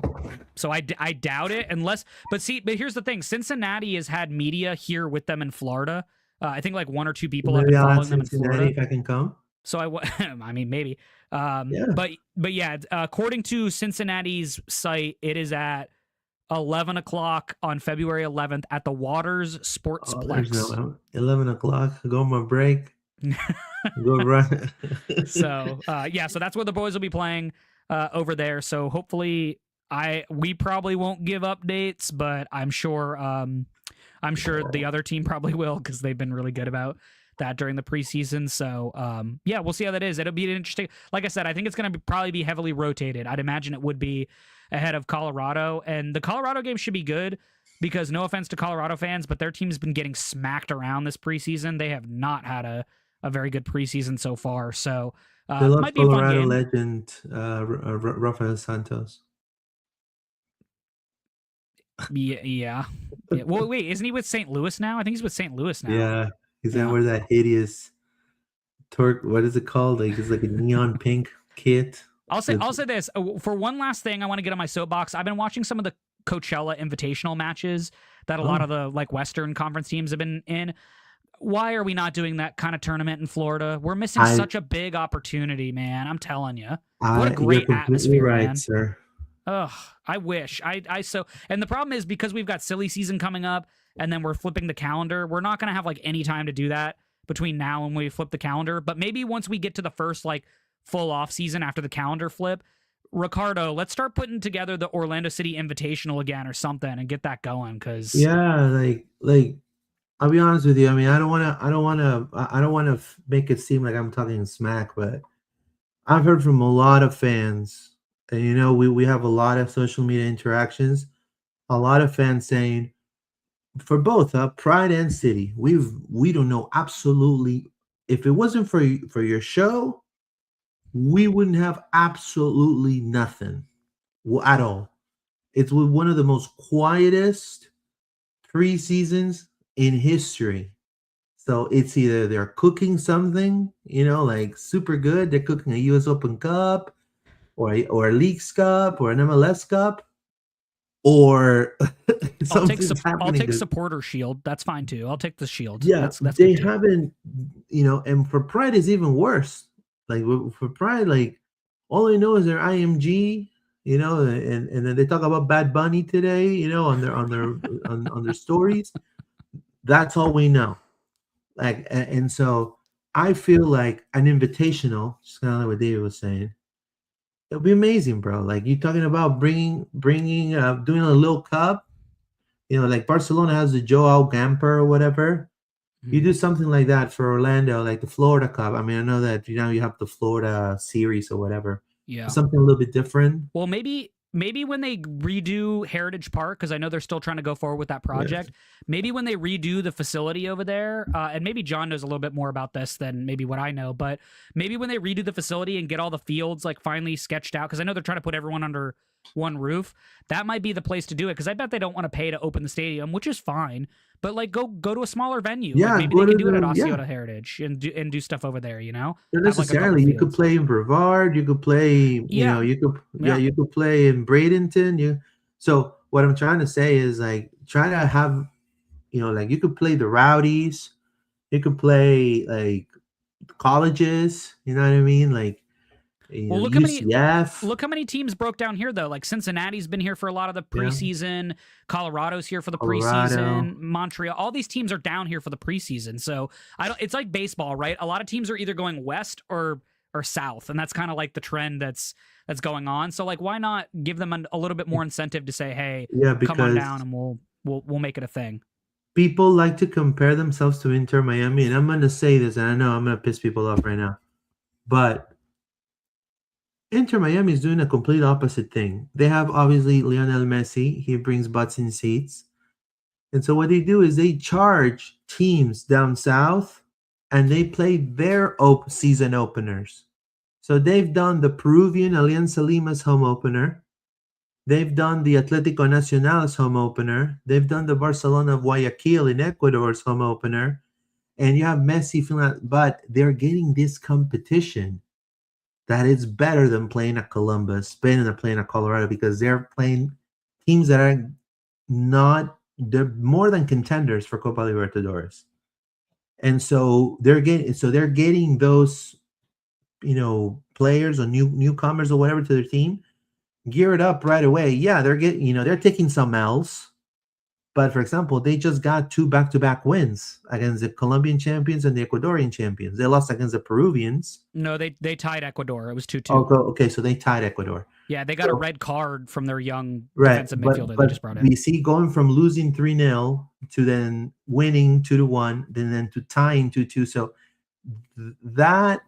So I doubt it, unless. But here's the thing: Cincinnati has had media here with them in Florida. I think like 1 or 2 people have been following them in Florida. If I can come. So I mean, maybe. Yeah. But yeah, according to Cincinnati's site, it is at 11 o'clock on February 11th at the Waters Sportsplex. 11 o'clock. Go on my break. Go run. So so that's where the boys will be playing over there. So hopefully, we probably won't give updates, but I'm sure the other team probably will, because they've been really good about that during the preseason. So yeah, we'll see how that is. It'll be interesting. Like I said, I think it's going to probably be heavily rotated. I'd imagine it would be ahead of Colorado, and the Colorado game should be good because no offense to Colorado fans, but their team's been getting smacked around this preseason. They have not had a very good preseason so far. So They lost might be a fun Colorado game. legend Rafael Santos. Yeah. Well, wait, isn't he with St. Louis now? I think he's with St. Louis now. Yeah, he's Yeah. gonna wear that hideous what is it called? Like it's like a neon pink kit. I'll say this for one last thing. I want to get on my soapbox. I've been watching some of the Coachella Invitational matches that a lot of the like Western Conference teams have been in. Why are we not doing that kind of tournament in Florida? We're missing such a big opportunity, man. I'm telling you. What a great atmosphere, right, man. Sir. Ugh, I wish. And the problem is because we've got silly season coming up and then we're flipping the calendar, we're not going to have like any time to do that between now and when we flip the calendar. But maybe once we get to the first like full off season after the calendar flip, Ricardo, let's start putting together the Orlando City Invitational again or something and get that going. Cause yeah, like I'll be honest with you. I mean, I don't want to make it seem like I'm talking smack, but I've heard from a lot of fans, and you know, we have a lot of social media interactions. A lot of fans saying, for both Pride and City, we don't know absolutely. If it wasn't for your show, we wouldn't have absolutely nothing at all. It's one of the most quietest preseasons in history. So it's either they're cooking something, you know, like super good. They're cooking a U.S. Open Cup or a Leagues Cup or an MLS Cup, or I'll take Supporter Shield. That's fine too. I'll take the Shield. Yeah, that's they haven't, you know, and for Pride is even worse. Like for Pride, like all I know is their IMG, you know, and then they talk about Bad Bunny today, you know, on their stories. That's all we know. Like, and so I feel like an invitational, just kind of like what David was saying, it'll be amazing, bro. Like you're talking about doing a little cup, you know, like Barcelona has the Joao Gamper or whatever. You do something like that for Orlando, like the Florida Cup. I mean, I know that you have the Florida series or whatever. Yeah, something a little bit different. Well, maybe when they redo Heritage Park, because I know they're still trying to go forward with that project. Yes. Maybe when they redo the facility over there, and maybe John knows a little bit more about this than maybe what I know, but maybe when they redo the facility and get all the fields like finally sketched out, because I know they're trying to put everyone under one roof, that might be the place to do it, because I bet they don't want to pay to open the stadium, which is fine, but like go to a smaller venue. Yeah, like maybe they can do it at Osceola Heritage and do stuff over there, you know? Not necessarily. You could play in Brevard, you could play, you could play in Bradenton. So what I'm trying to say is like try to have, you know, like you could play the Rowdies, you could play like colleges, you know what I mean? Like look how many teams broke down here though. Like Cincinnati's been here for a lot of the preseason. Yeah. Colorado's here for the preseason. Montreal, all these teams are down here for the preseason. So it's like baseball, right? A lot of teams are either going west or south, and that's kind of like the trend that's going on. So like, why not give them a little bit more incentive to say, hey, come on down and we'll make it a thing. People like to compare themselves to Inter Miami, and I'm going to say this, and I know I'm going to piss people off right now, but Inter Miami is doing a complete opposite thing. They have obviously Lionel Messi. He brings butts in seats. And so what they do is they charge teams down south and they play their season openers. So they've done the Peruvian Alianza Lima's home opener. They've done the Atlético Nacional's home opener. They've done the Barcelona of Guayaquil in Ecuador's home opener. And you have Messi feeling that, but they're getting this competition that it's better than playing at Columbus, better than playing at Colorado, because they're playing teams that are they're more than contenders for Copa Libertadores. And so they're getting those, you know, players or newcomers or whatever to their team geared up right away. Yeah, they're taking some L's, But for example, they just got 2 back-to-back wins against the Colombian champions and the Ecuadorian champions. They lost against the Peruvians. No, they tied Ecuador. It was 2-2. Okay, so they tied Ecuador. Yeah, they got a red card from their young Right, defensive midfielder they just brought in. we see going from losing 3-0 to then winning 2-1, then to tying 2-2. So that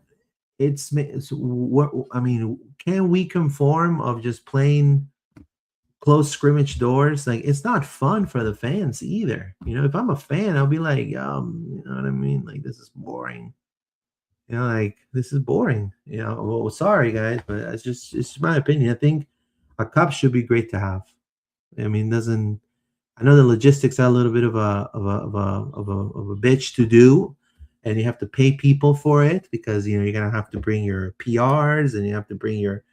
what I mean, can we conform of just playing close scrimmage doors? Like, it's not fun for the fans either. You know, if I'm a fan, I'll be like, you know what I mean? Like, this is boring. You know, like, this is boring. You know, well, sorry guys, but it's just my opinion. I think a cup should be great to have. I mean, I know the logistics are a little bit of a bitch to do, and you have to pay people for it because, you know, you're gonna have to bring your PRs and you have to bring your.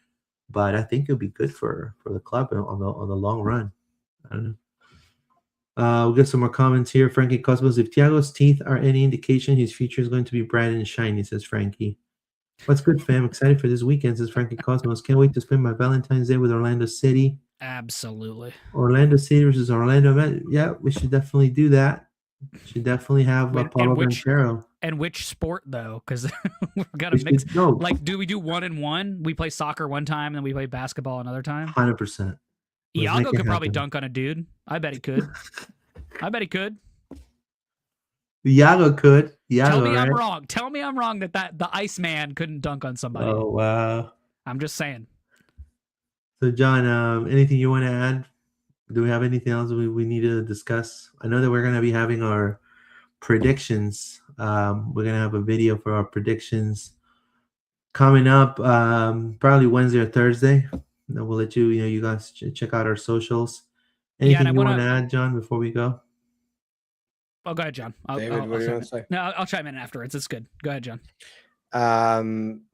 But I think it'll be good for the club on the long run. I don't know. We'll get some more comments here. Frankie Cosmos, if Thiago's teeth are any indication, his future is going to be bright and shiny, says Frankie. What's good, fam? Excited for this weekend, says Frankie Cosmos. Can't wait to spend my Valentine's Day with Orlando City. Absolutely. Orlando City versus Orlando. Yeah, we should definitely do that. Should definitely have Paulo Banchero. And which sport though? Because we've got to mix. Like, do we do 1 and 1? We play soccer one time, then we play basketball another time. 100%. Iago could probably dunk on a dude. I bet he could. Iago could. Tell me I'm wrong. Tell me I'm wrong that the Iceman couldn't dunk on somebody. Oh wow! I'm just saying. So John, anything you want to add? Do we have anything else we need to discuss? I know that we're going to be having our predictions. We're going to have a video for our predictions coming up probably Wednesday or Thursday. And we'll let you guys check out our socials. Anything you want to add, John, before we go? Oh, go ahead, John. David, what do you want to say? No, I'll chime in afterwards. It's good. Go ahead, John.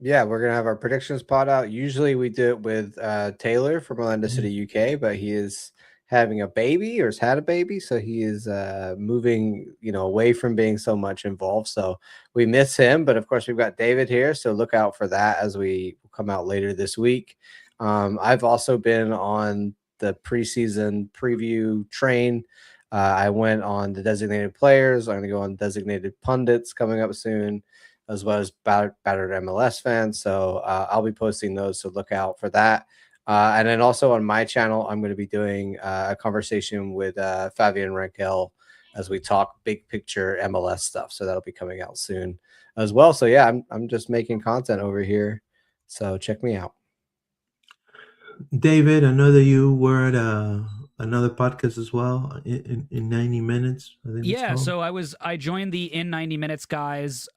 Yeah, we're gonna have our predictions pod out. Usually we do it with Taylor from Orlando City, UK, but he is having a baby or has had a baby, so he is moving, away from being so much involved. So we miss him, but of course we've got David here, so look out for that as we come out later this week. I've also been on the preseason preview train. I went on the designated players. I'm going to go on designated pundits coming up soon, as well as battered MLS fans. So I'll be posting those, so look out for that. And then also on my channel, I'm going to be doing a conversation with Fabian Rankel as we talk big picture MLS stuff. So that'll be coming out soon as well. So yeah, I'm just making content over here. So check me out. David, I know that you were at another podcast as well in 90 minutes. I think yeah, so I joined the In 90 Minutes guys,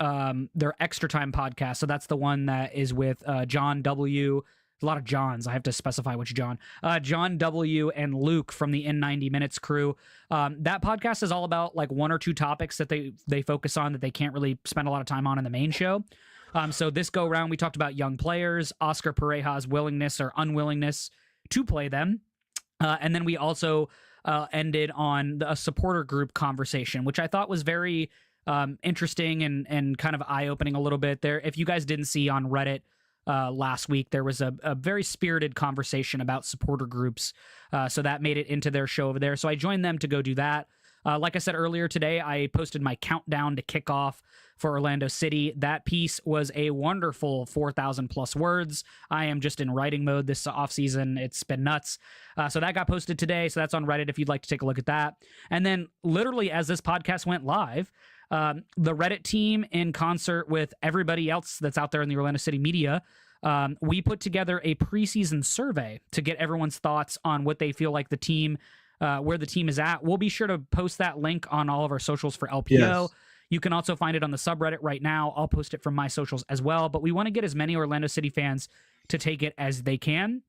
their Extra Time podcast. So that's the one that is with John W. A lot of Johns. I have to specify which John. John W. and Luke from the In 90 Minutes crew. That podcast is all about like 1 or 2 topics that they focus on that they can't really spend a lot of time on in the main show. So this go round, we talked about young players, Oscar Pareja's willingness or unwillingness to play them. And then we also ended on a supporter group conversation, which I thought was very interesting and kind of eye-opening a little bit there. If you guys didn't see on Reddit last week, there was a very spirited conversation about supporter groups. So that made it into their show over there. So I joined them to go do that. Like I said earlier today, I posted my countdown to kickoff for Orlando City. That piece was a wonderful 4,000 plus words. I am just in writing mode this offseason. It's been nuts. So that got posted today. So that's on Reddit if you'd like to take a look at that. And then literally as this podcast went live, the Reddit team in concert with everybody else that's out there in the Orlando City media, we put together a preseason survey to get everyone's thoughts on what they feel like the team where the team is at. We'll be sure to post that link on all of our socials for LPO. Yes. You can also find it on the subreddit right now. I'll post it from my socials as well, but we want to get as many Orlando City fans to take it as they can.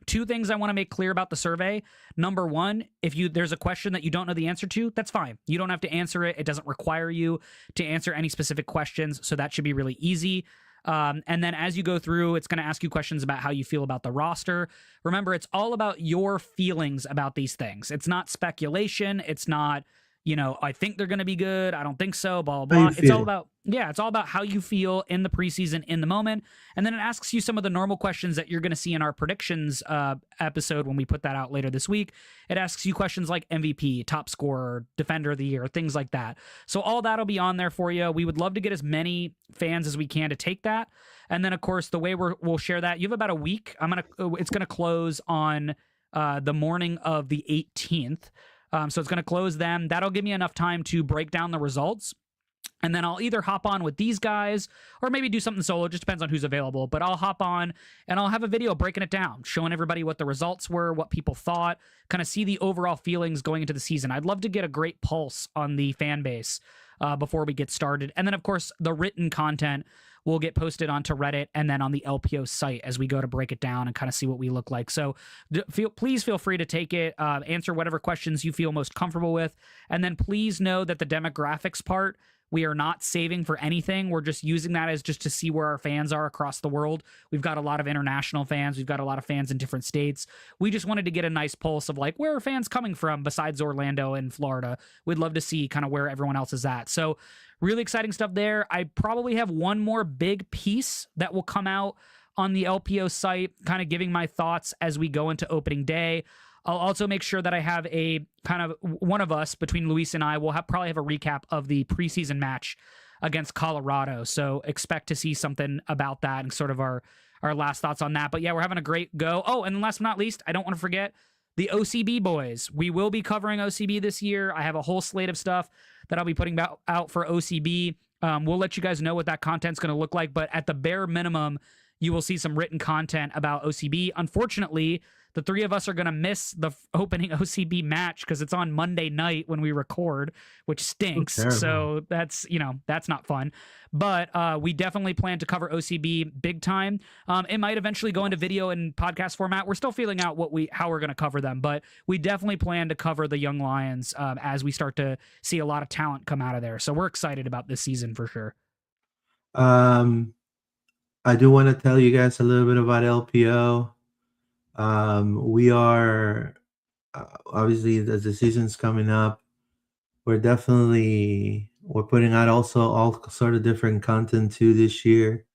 2 things I want to make clear about the survey. Number 1, if there's a question that you don't know the answer to, that's fine. You don't have to answer it. It doesn't require you to answer any specific questions, so that should be really easy. And then as you go through, it's going to ask you questions about how you feel about the roster. Remember, it's all about your feelings about these things. It's not speculation. It's not, I think they're going to be good. I don't think so, blah, blah, blah. It's all about, Yeah, it's all about how you feel in the preseason, in the moment. And then it asks you some of the normal questions that you're going to see in our predictions episode when we put that out later this week. It asks you questions like MVP, top scorer, defender of the year, things like that. So all that'll be on there for you. We would love to get as many fans as we can to take that. And then, of course, the way we'll share that, you have about a week. It's going to close on the morning of the 18th. So it's going to close then. That'll give me enough time to break down the results. And then I'll either hop on with these guys or maybe do something solo. It just depends on who's available. But I'll hop on and I'll have a video breaking it down, showing everybody what the results were, what people thought, kind of see the overall feelings going into the season. I'd love to get a great pulse on the fan base before we get started. And then, of course, the written content will get posted onto Reddit and then on the LPO site as we go to break it down and kind of see what we look like. So please feel free to take it, answer whatever questions you feel most comfortable with. And then please know that the demographics part, we are not saving for anything. We're just using that as just to see where our fans are across the world. We've got a lot of international fans. We've got a lot of fans in different states. We just wanted to get a nice pulse of like, where are fans coming from besides Orlando and Florida? We'd love to see kind of where everyone else is at. So really exciting stuff there. I probably have one more big piece that will come out on the LPO site, kind of giving my thoughts as we go into opening day. I'll also make sure that I have a kind of one of us between Luis and I will probably have a recap of the preseason match against Colorado. So expect to see something about that and sort of our last thoughts on that. But yeah, we're having a great go. Oh, and last but not least, I don't want to forget the OCB boys. We will be covering OCB this year. I have a whole slate of stuff that I'll be putting out for OCB. We'll let you guys know what that content's going to look like. But at the bare minimum, you will see some written content about OCB. Unfortunately, the three of us are going to miss the opening OCB match because it's on Monday night when we record, which stinks. So that's not fun. But we definitely plan to cover OCB big time. It might eventually go into video and podcast format. We're still feeling out how we're going to cover them, but we definitely plan to cover the Young Lions as we start to see a lot of talent come out of there. So we're excited about this season for sure. I do want to tell you guys a little bit about LPO. We are obviously, as the season's coming up, we're putting out also all sort of different content too this year.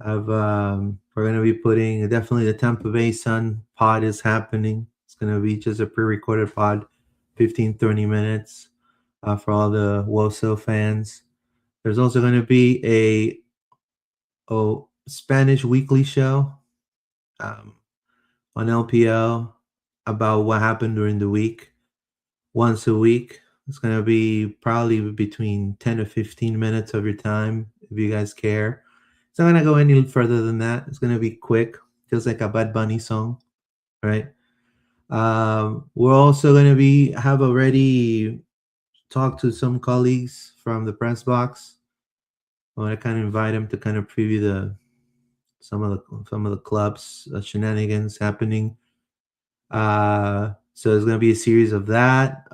We're going to be putting definitely the Tampa Bay Sun pod is happening. It's going to be just a pre-recorded pod, 15-30 minutes for all the WOSO fans. There's also going to be a Spanish weekly show on LPO about what happened during the week. Once a week. It's going to be probably between 10 to 15 minutes of your time if you guys care. It's not going to go any further than that. It's going to be quick, just like a Bad Bunny song, right? We're also going to have already talked to some colleagues from the press box. I want to kind of invite them to kind of preview some of the clubs shenanigans happening. So there's going to be a series of that.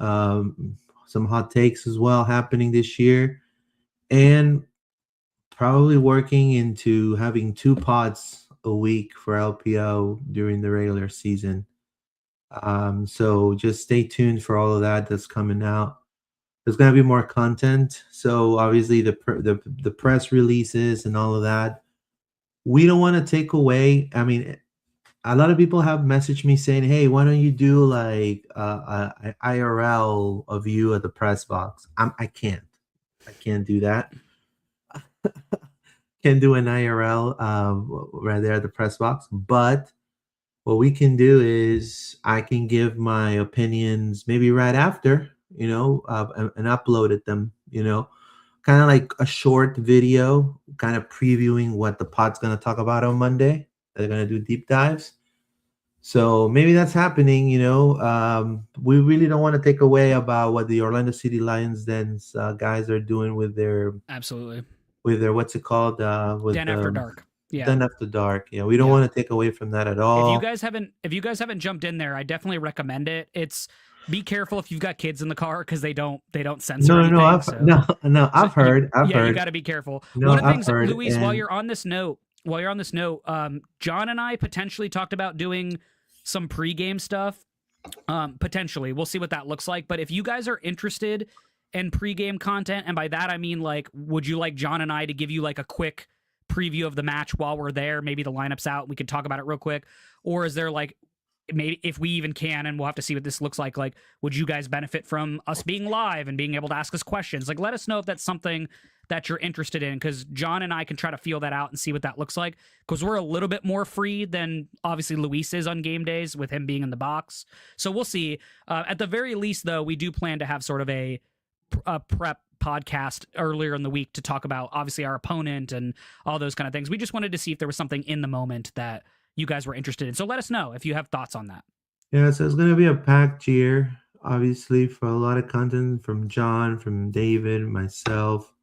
Some hot takes as well happening this year, and probably working into having 2 pods a week for LPO during the regular season. So just stay tuned for all of that that's coming out. There's going to be more content. So obviously the press releases and all of that, we don't want to take away. I mean, a lot of people have messaged me saying, hey, why don't you do like an IRL of you at the press box? I can't do that. Can't do an IRL right there at the press box. But what we can do is I can give my opinions maybe right after, and uploaded them, kind of like a short video, kind of previewing what the pod's going to talk about on Monday. They're going to do deep dives. So maybe that's happening, we really don't want to take away about what the Orlando City Lions Den's guys are doing with their what's it called? With Den After Dark. Yeah. Den After Dark. Yeah. We don't want to take away from that at all. If you guys haven't jumped in there, I definitely recommend it. Be careful if you've got kids in the car because they don't censor anything. I've heard. You got to be careful. One of the things, Luis, while you're on this note, John and I potentially talked about doing some pregame stuff. Potentially, we'll see what that looks like. But if you guys are interested and pregame content? And by that, I mean, like, would you like John and I to give you like a quick preview of the match while we're there? Maybe the lineup's out. We could talk about it real quick. Or is there like, maybe if we even can, and we'll have to see what this looks like, would you guys benefit from us being live and being able to ask us questions? Like, let us know if that's something that you're interested in, because John and I can try to feel that out and see what that looks like, because we're a little bit more free than obviously Luis is on game days with him being in the box. So we'll see. At the very least, though, we do plan to have sort of a prep podcast earlier in the week to talk about obviously our opponent and all those kind of things. We just wanted to see if there was something in the moment that you guys were interested in. So let us know if you have thoughts on that. Yeah, so it's going to be a packed year, obviously, for a lot of content from John, from David, myself.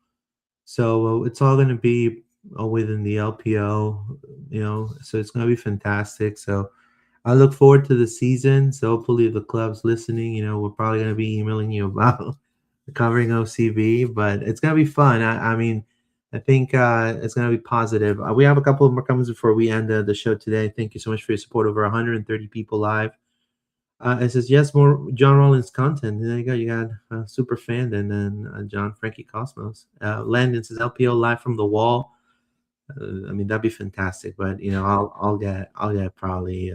So it's all going to be within the LPO, so it's going to be fantastic. So I look forward to the season. So hopefully the club's listening. We're probably going to be emailing you about covering OCB, but it's going to be fun. I mean, I think it's going to be positive. We have a couple of more comments before we end the show today. Thank you so much for your support. Over 130 people live. It says, yes, more John Rollins content. There you go. You got a super fan, and then John Frankie Cosmos. Landon says, LPO live from the wall. I mean, that'd be fantastic. But I'll get probably.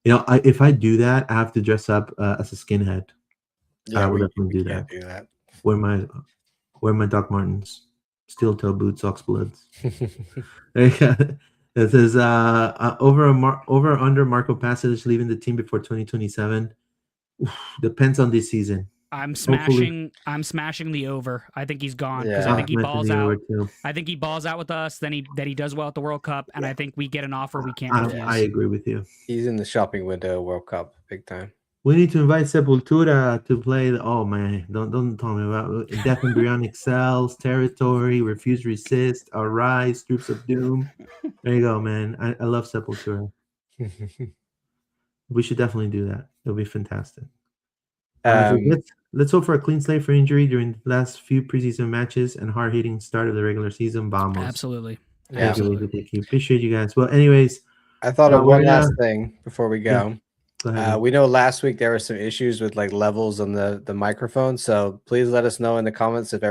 If I do that, I have to dress up as a skinhead. Yeah, I would we definitely do can't that. do that. Wear my Doc Martens, steel toe boots, Ox Bloods. There you go. It says over under Marco Pasalic leaving the team before 2027. Depends on this season. I'm smashing the over. I think he's gone because I think he balls out. I think he balls out with us. Then he does well at the World Cup, and I think we get an offer we can't refuse. I agree with you. He's in the shopping window World Cup big time. We need to invite Sepultura to play. Oh man, don't tell me about Death Embryonic Cells, Territory, Refuse Resist, Arise, Troops of Doom. There you go, man. I love Sepultura. We should definitely do that. It'll be fantastic. Let's hope for a clean slate for injury during the last few preseason matches and hard-hitting start of the regular season. Vamos. Absolutely. Thank you. Appreciate you guys. Well, anyways, I thought of one last thing before we go. Yeah. Go ahead. We know last week there were some issues with like levels on the microphone, so please let us know in the comments if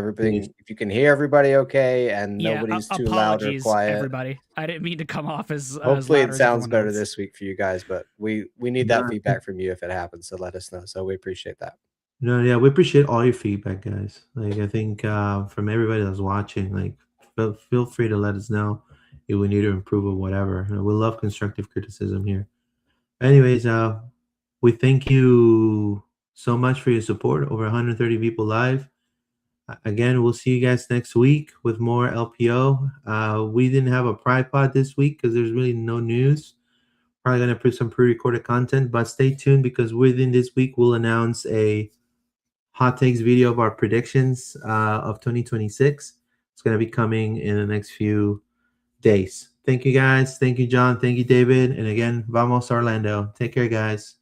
you can hear everybody okay and nobody's too loud or quiet. Everybody, I didn't mean to come off as hopefully as it sounds better this week for you guys, but we need that feedback from you if it happens, so let us know. So we appreciate that. No, yeah, we appreciate all your feedback, guys. Like I think from everybody that's watching, like feel free to let us know if we need to improve or whatever. We love constructive criticism here. Anyways, we thank you so much for your support. Over 130 people live. Again, we'll see you guys next week with more LPO. We didn't have a Pride Pod this week because there's really no news. Probably going to put some pre-recorded content, but stay tuned because within this week, we'll announce a hot takes video of our predictions of 2026. It's going to be coming in the next few days. Thank you, guys. Thank you, John. Thank you, David. And again, vamos Orlando. Take care, guys.